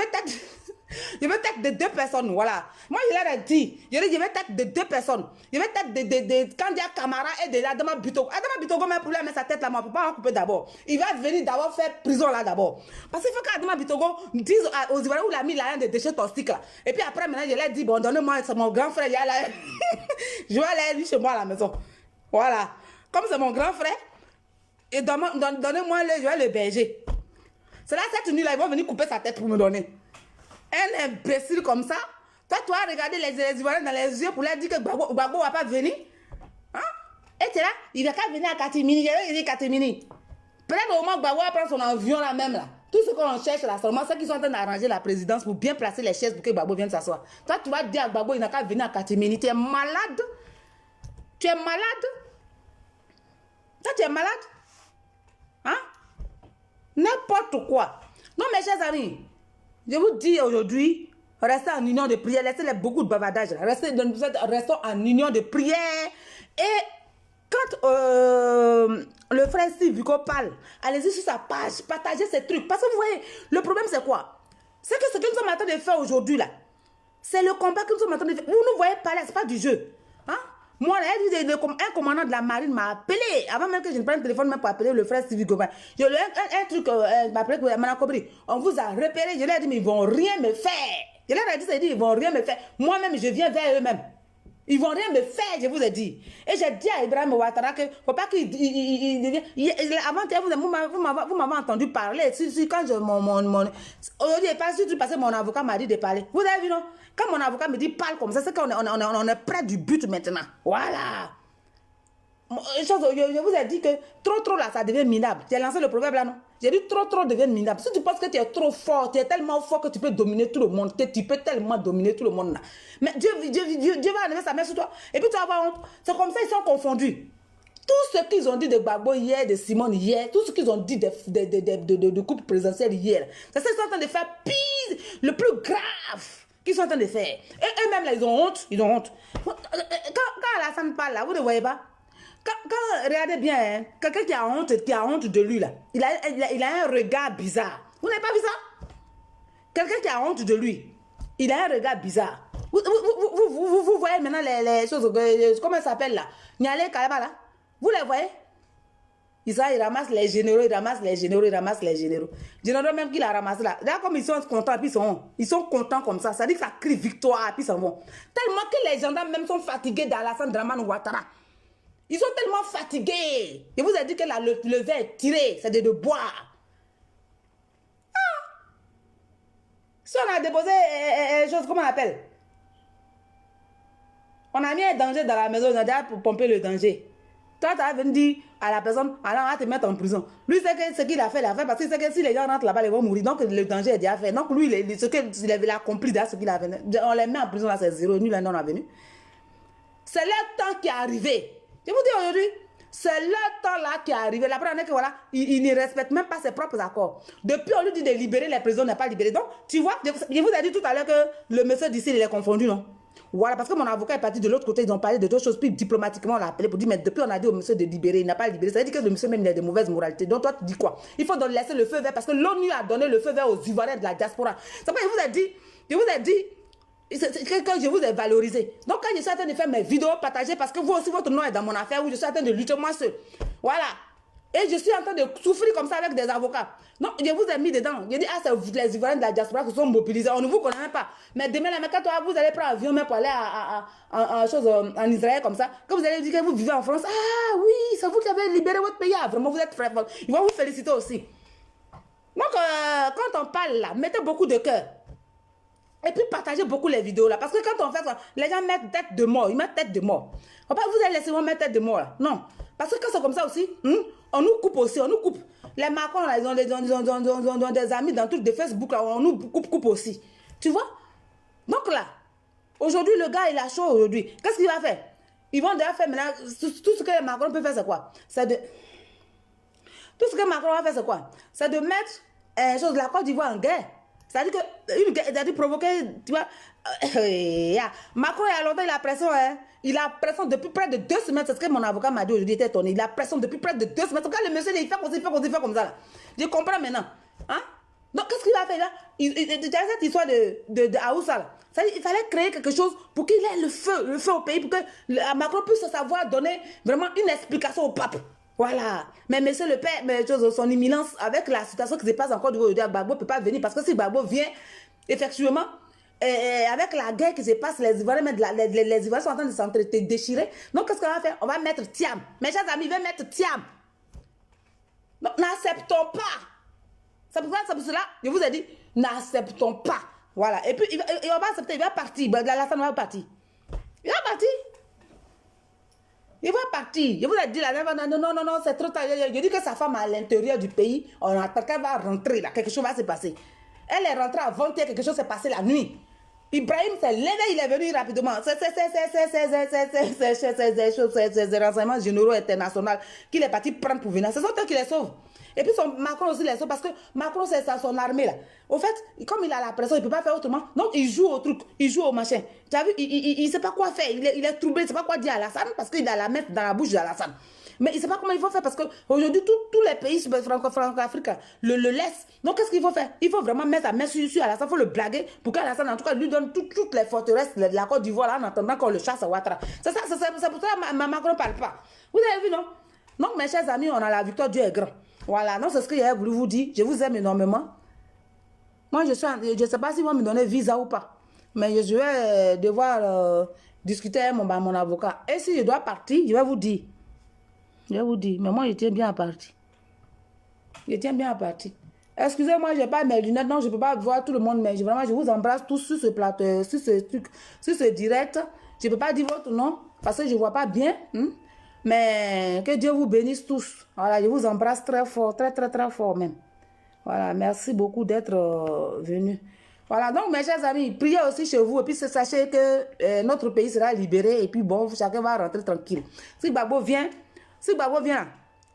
vais tête de 2 personnes, voilà. Moi, je leur ai dit, je vais tête de 2 personnes. Je vais tête de Kandia Kamara et de Adama Bitogo. Adama Bitogo, même pour lui mettre sa tête là, mais on ne peut pas en couper d'abord. Il va venir d'abord faire prison là d'abord. Parce qu'il faut qu'Adama Bitogo dise aux Ivoiriens où il a mis la de déchets toxiques là. Et puis après, maintenant, je leur ai dit, bon, donnez-moi, c'est mon grand frère, il y a là. Je vais aller lui chez moi à la maison. Voilà. Comme c'est mon grand frère, et donnez-moi je vais le berger. C'est là, cette nuit là, ils vont venir couper sa tête pour me donner. Un imbécile comme ça, toi, regardez les Ivoiriens dans les yeux pour leur dire que Gbagbo ne va pas venir. Hein? Et c'est là, il va qu'à venir à Katimini. Il dit Katimini. Peut-être au moment où Gbagbo va prendre son avion là même là. Tout ce qu'on cherche là, seulement ceux qui sont en train d'arranger la présidence pour bien placer les chaises pour que Gbagbo vienne s'asseoir. Toi, tu vas dire à Gbagbo, il n'a qu'à venir à Katimini. Tu es malade? Tu es malade? Toi, tu es malade? Hein? N'importe quoi. Non, mes chers amis, je vous dis aujourd'hui, restez en union de prière, laissez beaucoup de bavardage, restez en union de prière. Et quand le frère Steve Biko parle, allez-y sur sa page, partagez ces trucs. Parce que vous voyez, le problème c'est quoi? C'est que ce que nous sommes en train de faire aujourd'hui là, c'est le combat que nous sommes en train de faire. Vous nous voyez parler, c'est pas du jeu. Hein? Moi, un commandant de la marine m'a appelé, avant même que je ne prenne le téléphone même pour appeler le frère Stevie Gobain. Je lui ai un truc, m'a appelé, on vous a repéré, je lui ai dit, mais ils vont rien me faire. Je leur ai dit, ils vont rien me faire. Moi-même, je viens vers eux-mêmes. Ils vont rien me faire, je vous ai dit. Et j'ai dit à Ibrahim Ouattara que, faut pas qu'il avant, vous m'avez entendu parler. Quand je, aujourd'hui, pas sûr, parce que mon avocat m'a dit de parler. Vous avez vu, non? Quand mon avocat me dit parle comme ça, c'est qu'on est près du but maintenant. Voilà. Je vous ai dit que trop là, ça devient minable. J'ai lancé le proverbe là, non? J'ai dit trop devient minable. Si tu penses que tu es trop fort, tu es tellement fort que tu peux dominer tout le monde, que tu peux tellement dominer tout le monde là. Mais Dieu va enlever sa main sur toi. Et puis tu vas avoir honte. C'est comme ça, ils sont confondus. Tout ce qu'ils ont dit de Gbagbo hier, de Simone hier, tout ce qu'ils ont dit de couple présidentiel hier, c'est ça qu'ils sont en train de faire pire, le plus grave qu'ils sont en train de faire. Et eux-mêmes là, ils ont honte. Quand Alassane parle là, vous ne voyez pas? Regardez bien, hein, quelqu'un qui a honte de lui là, il a un regard bizarre. Vous n'avez pas vu ça? Quelqu'un qui a honte de lui, il a un regard bizarre. Vous voyez maintenant les choses, comment ça s'appelle là? Nyale Kalaba là? Vous les voyez? Ils ramassent les généraux, Généraux même qui l'a ramassé là. Là, comme ils sont contents, puis ils sont contents comme ça. Ça dit que ça crie victoire, puis ils s'en vont. Tellement que les gendarmes même sont fatigués d'Alassane Dramane Ouattara. Ils sont tellement fatigués. Je vous ai dit que là, le verre est tiré, c'est de boire. Ah. Si on a déposé chose, comment on appelle? On a mis un danger dans la maison, on a déjà pompé le danger. Toi, tu as venu dire à la personne, alors on va te mettre en prison. Lui, c'est ce qu'il a fait, parce qu'il sait que si les gens rentrent là-bas, ils vont mourir. Donc, le danger est déjà fait. Donc, lui, ce qu'il avait accompli, ce qu'il a fait. On les met en prison, là, c'est zéro. Nul un n'a venu. C'est leur temps qui est arrivé. Je vous dis aujourd'hui, c'est leur temps là qui est arrivé. La première année que voilà, il ne respecte même pas ses propres accords. Depuis, on lui dit de libérer les prisons, n'est pas libéré. Donc, tu vois, je vous ai dit tout à l'heure que le monsieur d'ici, il est confondu, non? Voilà, parce que mon avocat est parti de l'autre côté, ils ont parlé de d'autres choses, puis diplomatiquement on l'a appelé pour dire, mais depuis on a dit au monsieur de libérer, il n'a pas libéré. Ça veut dire que le monsieur même il a de mauvaises moralités. Donc toi tu dis quoi? Il faut donc laisser le feu vert, parce que l'ONU a donné le feu vert aux Ivoiriens de la diaspora. C'est pourquoi je vous ai dit, que je vous ai valorisé. Donc quand je suis en train de faire mes vidéos partagées, parce que vous aussi votre nom est dans mon affaire, où je suis en train de lutter moi seul. Voilà. Et je suis en train de souffrir comme ça avec des avocats. Non, je vous ai mis dedans. Je dis, ah, c'est les Ivoiriens de la diaspora qui sont mobilisés. On ne vous connaît même pas. Mais demain, quand vous allez prendre un avion même pour aller en Israël comme ça, quand vous allez dire que vous vivez en France, ah oui, c'est vous qui avez libéré votre pays. Ah, vraiment, vous êtes très fort. Ils vont vous féliciter aussi. Donc, quand on parle là, mettez beaucoup de cœur. Et puis, partagez beaucoup les vidéos là. Parce que quand on fait ça, les gens mettent tête de mort. Ils mettent tête de mort. Vous allez laisser moi mettre tête de mort là. Non. Parce que quand c'est comme ça aussi, on nous coupe aussi, on nous coupe. Les Macron, là, ils ont des amis dans le truc de Facebook, là, on nous coupe aussi. Tu vois? Donc là, aujourd'hui, le gars, il a chaud aujourd'hui. Qu'est-ce qu'il va faire? Ils vont déjà faire maintenant, tout ce que Macron peut faire, c'est quoi? C'est de... Tout ce que Macron va faire, c'est quoi? C'est de mettre la Côte d'Ivoire en guerre. C'est-à-dire que, provoquer, tu vois, Macron, il y a longtemps, il a pression, hein. Il a pression depuis près de 2 semaines. C'est ce que mon avocat m'a dit aujourd'hui, il était étonné. Il a pression depuis près de 2 semaines. Quand le monsieur, il fait comme ça, là. Je comprends maintenant. Hein? Donc, qu'est-ce qu'il va faire là? Il y a cette histoire de Aoussa, là. Il fallait créer quelque chose pour qu'il ait le feu au pays, pour que Macron puisse savoir donner vraiment une explication au pape. Voilà. Mais monsieur le père, son imminence, avec la situation qui se passe encore aujourd'hui, Gbagbo ne peut pas venir. Parce que si Gbagbo vient, effectivement, avec la guerre qui se passe, les Ivoiriens sont en train de s'entretenir, déchirer. Donc, qu'est-ce qu'on va faire? On va mettre Thiam. Mes chers amis, ils vont mettre Thiam. Donc, n'acceptons pas. C'est pour cela, je vous ai dit, n'acceptons pas. Voilà. Et puis, il va pas accepter, il va partir. Alassane va partir. Il va partir. Il va partir. Je vous ai dit, non, c'est trop tard. Je dis que sa femme à l'intérieur du pays, on attend qu'elle va rentrer là. Quelque chose va se passer. Elle est rentrée avant-hier, quelque chose s'est passé la nuit. Ibrahim s'est levé, il est venu rapidement. Ces renseignements généraux internationaux qu'il est parti prendre pour venir. Ce sont eux qui les sauvent. Et puis Macron aussi les sauve parce que Macron c'est son armée là. Au fait, comme il a la pression, il ne peut pas faire autrement. Donc il joue au truc, il joue au machin. Tu as vu, il ne sait pas quoi faire. Il est troublé, il ne sait pas quoi dire à Alassane parce qu'il a la mettre dans la bouche d'Alassane. Mais il ne sait pas comment il faut faire parce qu'aujourd'hui, tous les pays franco-africains le laissent. Donc, qu'est-ce qu'il faut faire? Il faut vraiment mettre la main sur Alassane, il faut le blaguer pour qu'Alassane, en tout cas, lui donne toutes les forteresses de la Côte d'Ivoire en attendant qu'on le chasse à Ouattara. C'est pour ça que Macron ne parle pas. Vous avez vu, non? Donc, mes chers amis, on a la victoire, Dieu est grand. Voilà, donc c'est ce que j'ai voulu vous dire. Je vous aime énormément. Moi, je ne sais pas s'ils vont me donner visa ou pas. Mais je vais devoir discuter avec mon avocat. Et si je dois partir, je vais vous dire. Je vais vous dire, mais moi je tiens bien à partir. Je tiens bien à partir. Excusez-moi, je n'ai pas mes lunettes, non, je ne peux pas voir tout le monde, mais vraiment, je vous embrasse tous sur ce plateau, sur ce truc, sur ce direct. Je ne peux pas dire votre nom, parce que je ne vois pas bien. Mais que Dieu vous bénisse tous. Voilà, je vous embrasse très fort, très fort même. Voilà, merci beaucoup d'être venus. Voilà, donc mes chers amis, priez aussi chez vous et puis sachez que notre pays sera libéré et puis bon, chacun va rentrer tranquille. Si Gbagbo vient,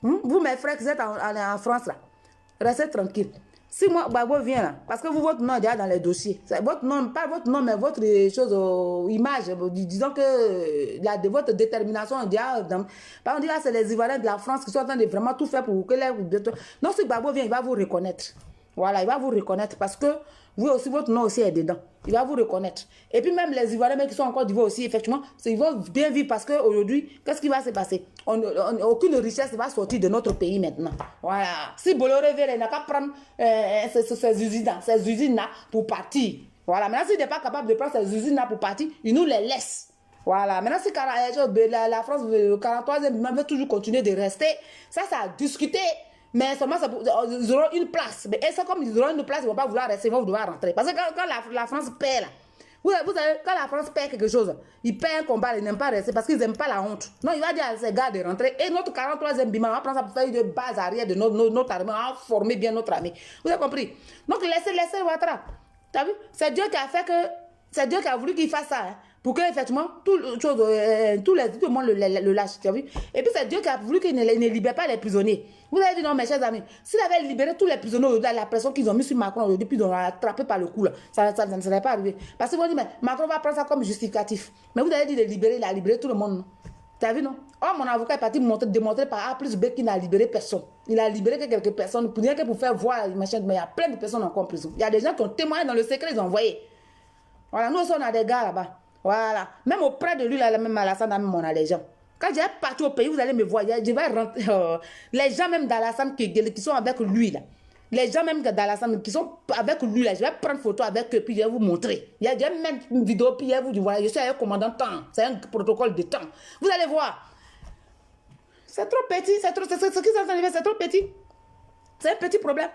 vous mes frères qui êtes en France là, restez tranquille. Si moi Gbagbo vient là, parce que vous, votre nom est déjà dans les dossiers. Votre nom, pas votre nom, mais votre image, disons que votre détermination est déjà dans... Par exemple, c'est les Ivoiriens de la France qui sont en train de vraiment tout faire pour que les... Donc si Gbagbo vient, il va vous reconnaître. Voilà, il va vous reconnaître parce que vous aussi, votre nom aussi est dedans. Il va vous reconnaître. Et puis même les Ivoiriens qui sont encore d'Ivoire aussi, effectivement, ils vont bien vivre parce qu'aujourd'hui, qu'est-ce qui va se passer? Aucune richesse ne va sortir de notre pays maintenant. Voilà. Si Bolloré Vélé n'a qu'à prendre ces usines-là pour partir. Voilà. Maintenant, s'il n'est pas capable de prendre ces usines-là pour partir, il nous les laisse. Voilà. Maintenant, si la France, le 43e, veut toujours continuer de rester, ça a discuté. Mais seulement, ils auront une place. Mais ça, comme ils auront une place, ils ne vont pas vouloir rester, ils vont vouloir rentrer. Parce que quand la France paie, là, Vous savez, quand la France perd quelque chose, ils perdent un combat, ils n'aiment pas rester parce qu'ils n'aiment pas la honte. Non, il va dire à ses gars de rentrer. Et notre 43e Bima, on va prendre ça pour faire une base arrière de notre armée. On va former bien notre armée. Vous avez compris? Donc, laissez Ouattara. Tu as vu? C'est Dieu qui a fait que... C'est Dieu qui a voulu qu'il fasse ça. Hein, pour que, effectivement, tout le monde le lâche. Tu as vu? Et puis, c'est Dieu qui a voulu qu'il ne libère pas les prisonniers. Vous avez dit non, mes chers amis. S'il avait libéré tous les prisonniers, la pression qu'ils ont mis sur Macron aujourd'hui, puis ils ont attrapé par le cou, là, ça ne serait pas arrivé. Parce qu'ils vont dire, mais Macron va prendre ça comme justificatif. Mais vous avez dit de libérer, il a libéré tout le monde. Tu as vu, non? Oh, mon avocat est parti démontrer par A plus B qu'il n'a libéré personne. Il a libéré que quelques personnes, pour dire que pour faire voir, machin, mais il y a plein de personnes encore en prison. Il y a des gens qui ont témoigné dans le secret, ils ont envoyé. Voilà, nous aussi, on a des gars là-bas. Voilà. Même auprès de lui, là, même Alassane, on a des gens. Quand j'ai parti au pays, vous allez me voir. Je vais rentrer. Les gens même d'Alassane qui sont avec lui, là. Les gens même d'Alassane qui sont avec lui, là. Je vais prendre photo avec eux, puis je vais vous montrer. Je vais mettre une vidéo, puis je vais vous dire, voilà, je suis un commandant temps. C'est un protocole de temps. Vous allez voir. C'est trop petit. C'est trop petit. C'est un petit problème.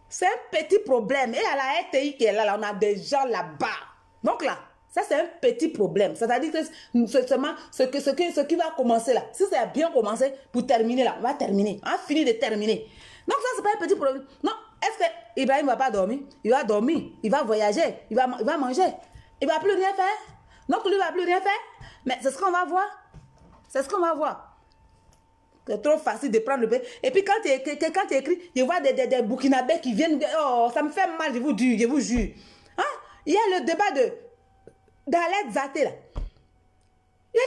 C'est un petit problème. Et à la RTI qui est là, on a des gens là-bas. Donc là, ça c'est un petit problème. C'est-à-dire que seulement ce qui va commencer là, si ça a bien commencé, pour terminer là, on va terminer. On va finir de terminer. Donc ça c'est pas un petit problème. Non, est-ce que Ibrahim ne va pas dormir? Il va dormir, il va voyager, il va manger. Il ne va plus rien faire. Donc lui ne va plus rien faire. Mais c'est ce qu'on va voir. C'est ce qu'on va voir. C'est trop facile de prendre le pays. Et puis quand tu écris, je vois des Burkinabés qui viennent. Oh, ça me fait mal, je vous jure. Hein? Il y a le débat d'Aled Zaté là. Il y a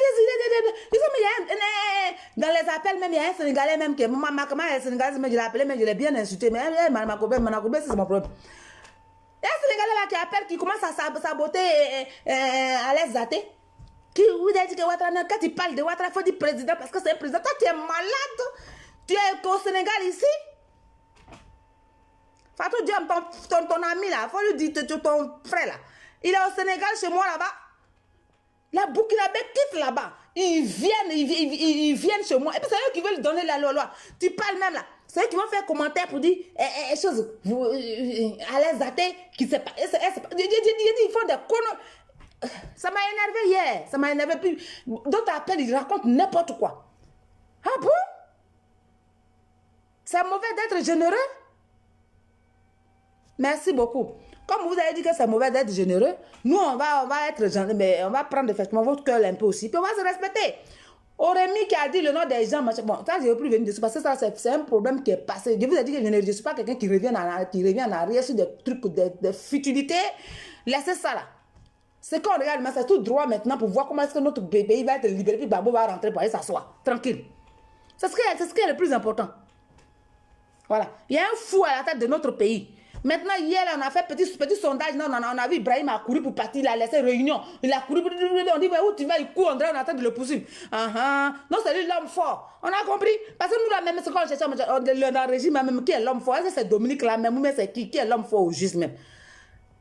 dans les appels même, il y a un Sénégalais même qui est comment est Sénégalais, mais je l'ai appelé, mais je l'ai bien insulté. Mais Manakobe, c'est mon problème. Il y a un Sénégalais là qui appelle, qui commence à saboter Aled Zaté. Qui vous a dit que Ouattara, quand tu parles de Ouattara, il faut dire président parce que c'est un président. Toi, tu es malade. Tu es au Sénégal ici. Fatou Diom, ton ami là, il faut lui dire ton frère là. Il est au Sénégal chez moi là-bas. La Burkinabé quitte là-bas. Ils viennent chez moi. Et puis c'est eux qui veulent donner la loi. Tu parles même là. C'est eux qui vont faire commentaire pour dire choses. Alain Zaté qui sait pas. Ils font des conneries. Ça m'a énervé hier. Ça m'a énervé. Puis d'autres appellent, ils racontent n'importe quoi. Ah bon? C'est mauvais d'être généreux? Merci beaucoup. Comme vous avez dit que c'est mauvais d'être généreux, nous, on va être généreux, mais on va prendre effectivement votre cœur un peu aussi, puis on va se respecter. Rémi qui a dit le nom des gens, bon, ça, je ne veux plus venir dessus, parce que ça, c'est un problème qui est passé. Je vous ai dit que je ne suis pas quelqu'un qui revient en arrière sur des trucs, des futilités. Laissez ça là. C'est qu'on regarde, mais c'est tout droit maintenant pour voir comment est-ce que notre bébé va être libéré, puis Babo va rentrer pour aller s'asseoir, tranquille. C'est ce qui est le plus important. Voilà. Il y a un fou à la tête de notre pays. Maintenant, hier, on a fait petit sondage. Non, on a vu Ibrahim a couru pour partir, il a laissé réunion. Il a couru, on dit, mais où tu vas? Il court, on est en train de le poursuivre. Non, c'est lui l'homme fort. On a compris? Parce que nous, là, même, ce qu'on cherche, dans le régime, même, qui est l'homme fort? Est-ce que c'est Dominique là, même, mais c'est qui est l'homme fort au juste même?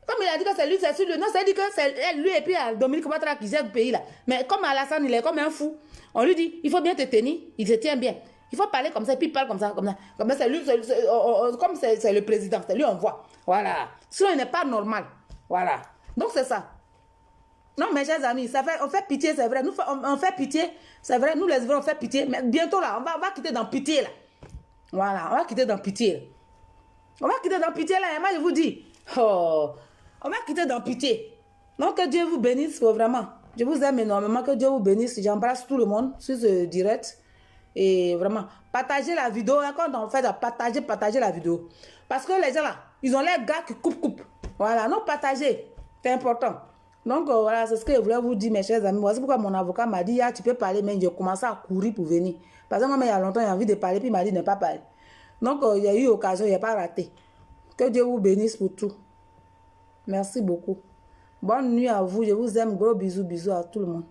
Comme il a dit que c'est lui, c'est sûr. Non, c'est dit que c'est lui et puis Dominique Ouattara qui gère le pays là. Mais comme Alassane, il est comme un fou. On lui dit, il faut bien te tenir, il se tient bien. Il faut parler comme ça, et puis il parle comme ça. Comme ça, c'est lui, comme c'est le président, c'est lui, on voit. Voilà. Sinon, il n'est pas normal. Voilà. Donc, c'est ça. Non, mes chers amis, on fait pitié, c'est vrai. Nous, on fait pitié, c'est vrai. Nous, les vrais, on fait pitié. Mais bientôt, là, on va quitter dans pitié, là. Voilà, on va quitter dans pitié. On va quitter dans pitié, là. Et moi, je vous dis, oh, on va quitter dans pitié. Donc, que Dieu vous bénisse, vraiment. Je vous aime énormément. Que Dieu vous bénisse. J'embrasse tout le monde sur ce direct. Et vraiment, partagez la vidéo. Quand on fait partagez la vidéo. Parce que les gens là, ils ont les gars qui coupent. Voilà, non, partagez. C'est important. Donc, voilà, c'est ce que je voulais vous dire, mes chers amis. Voici pourquoi mon avocat m'a dit, tu peux parler, mais j'ai commencé à courir pour venir. Parce que moi, il y a longtemps, j'ai envie de parler, puis il m'a dit de ne pas parler. Donc, il y a eu occasion, il n'y a pas raté. Que Dieu vous bénisse pour tout. Merci beaucoup. Bonne nuit à vous. Je vous aime. Gros bisous à tout le monde.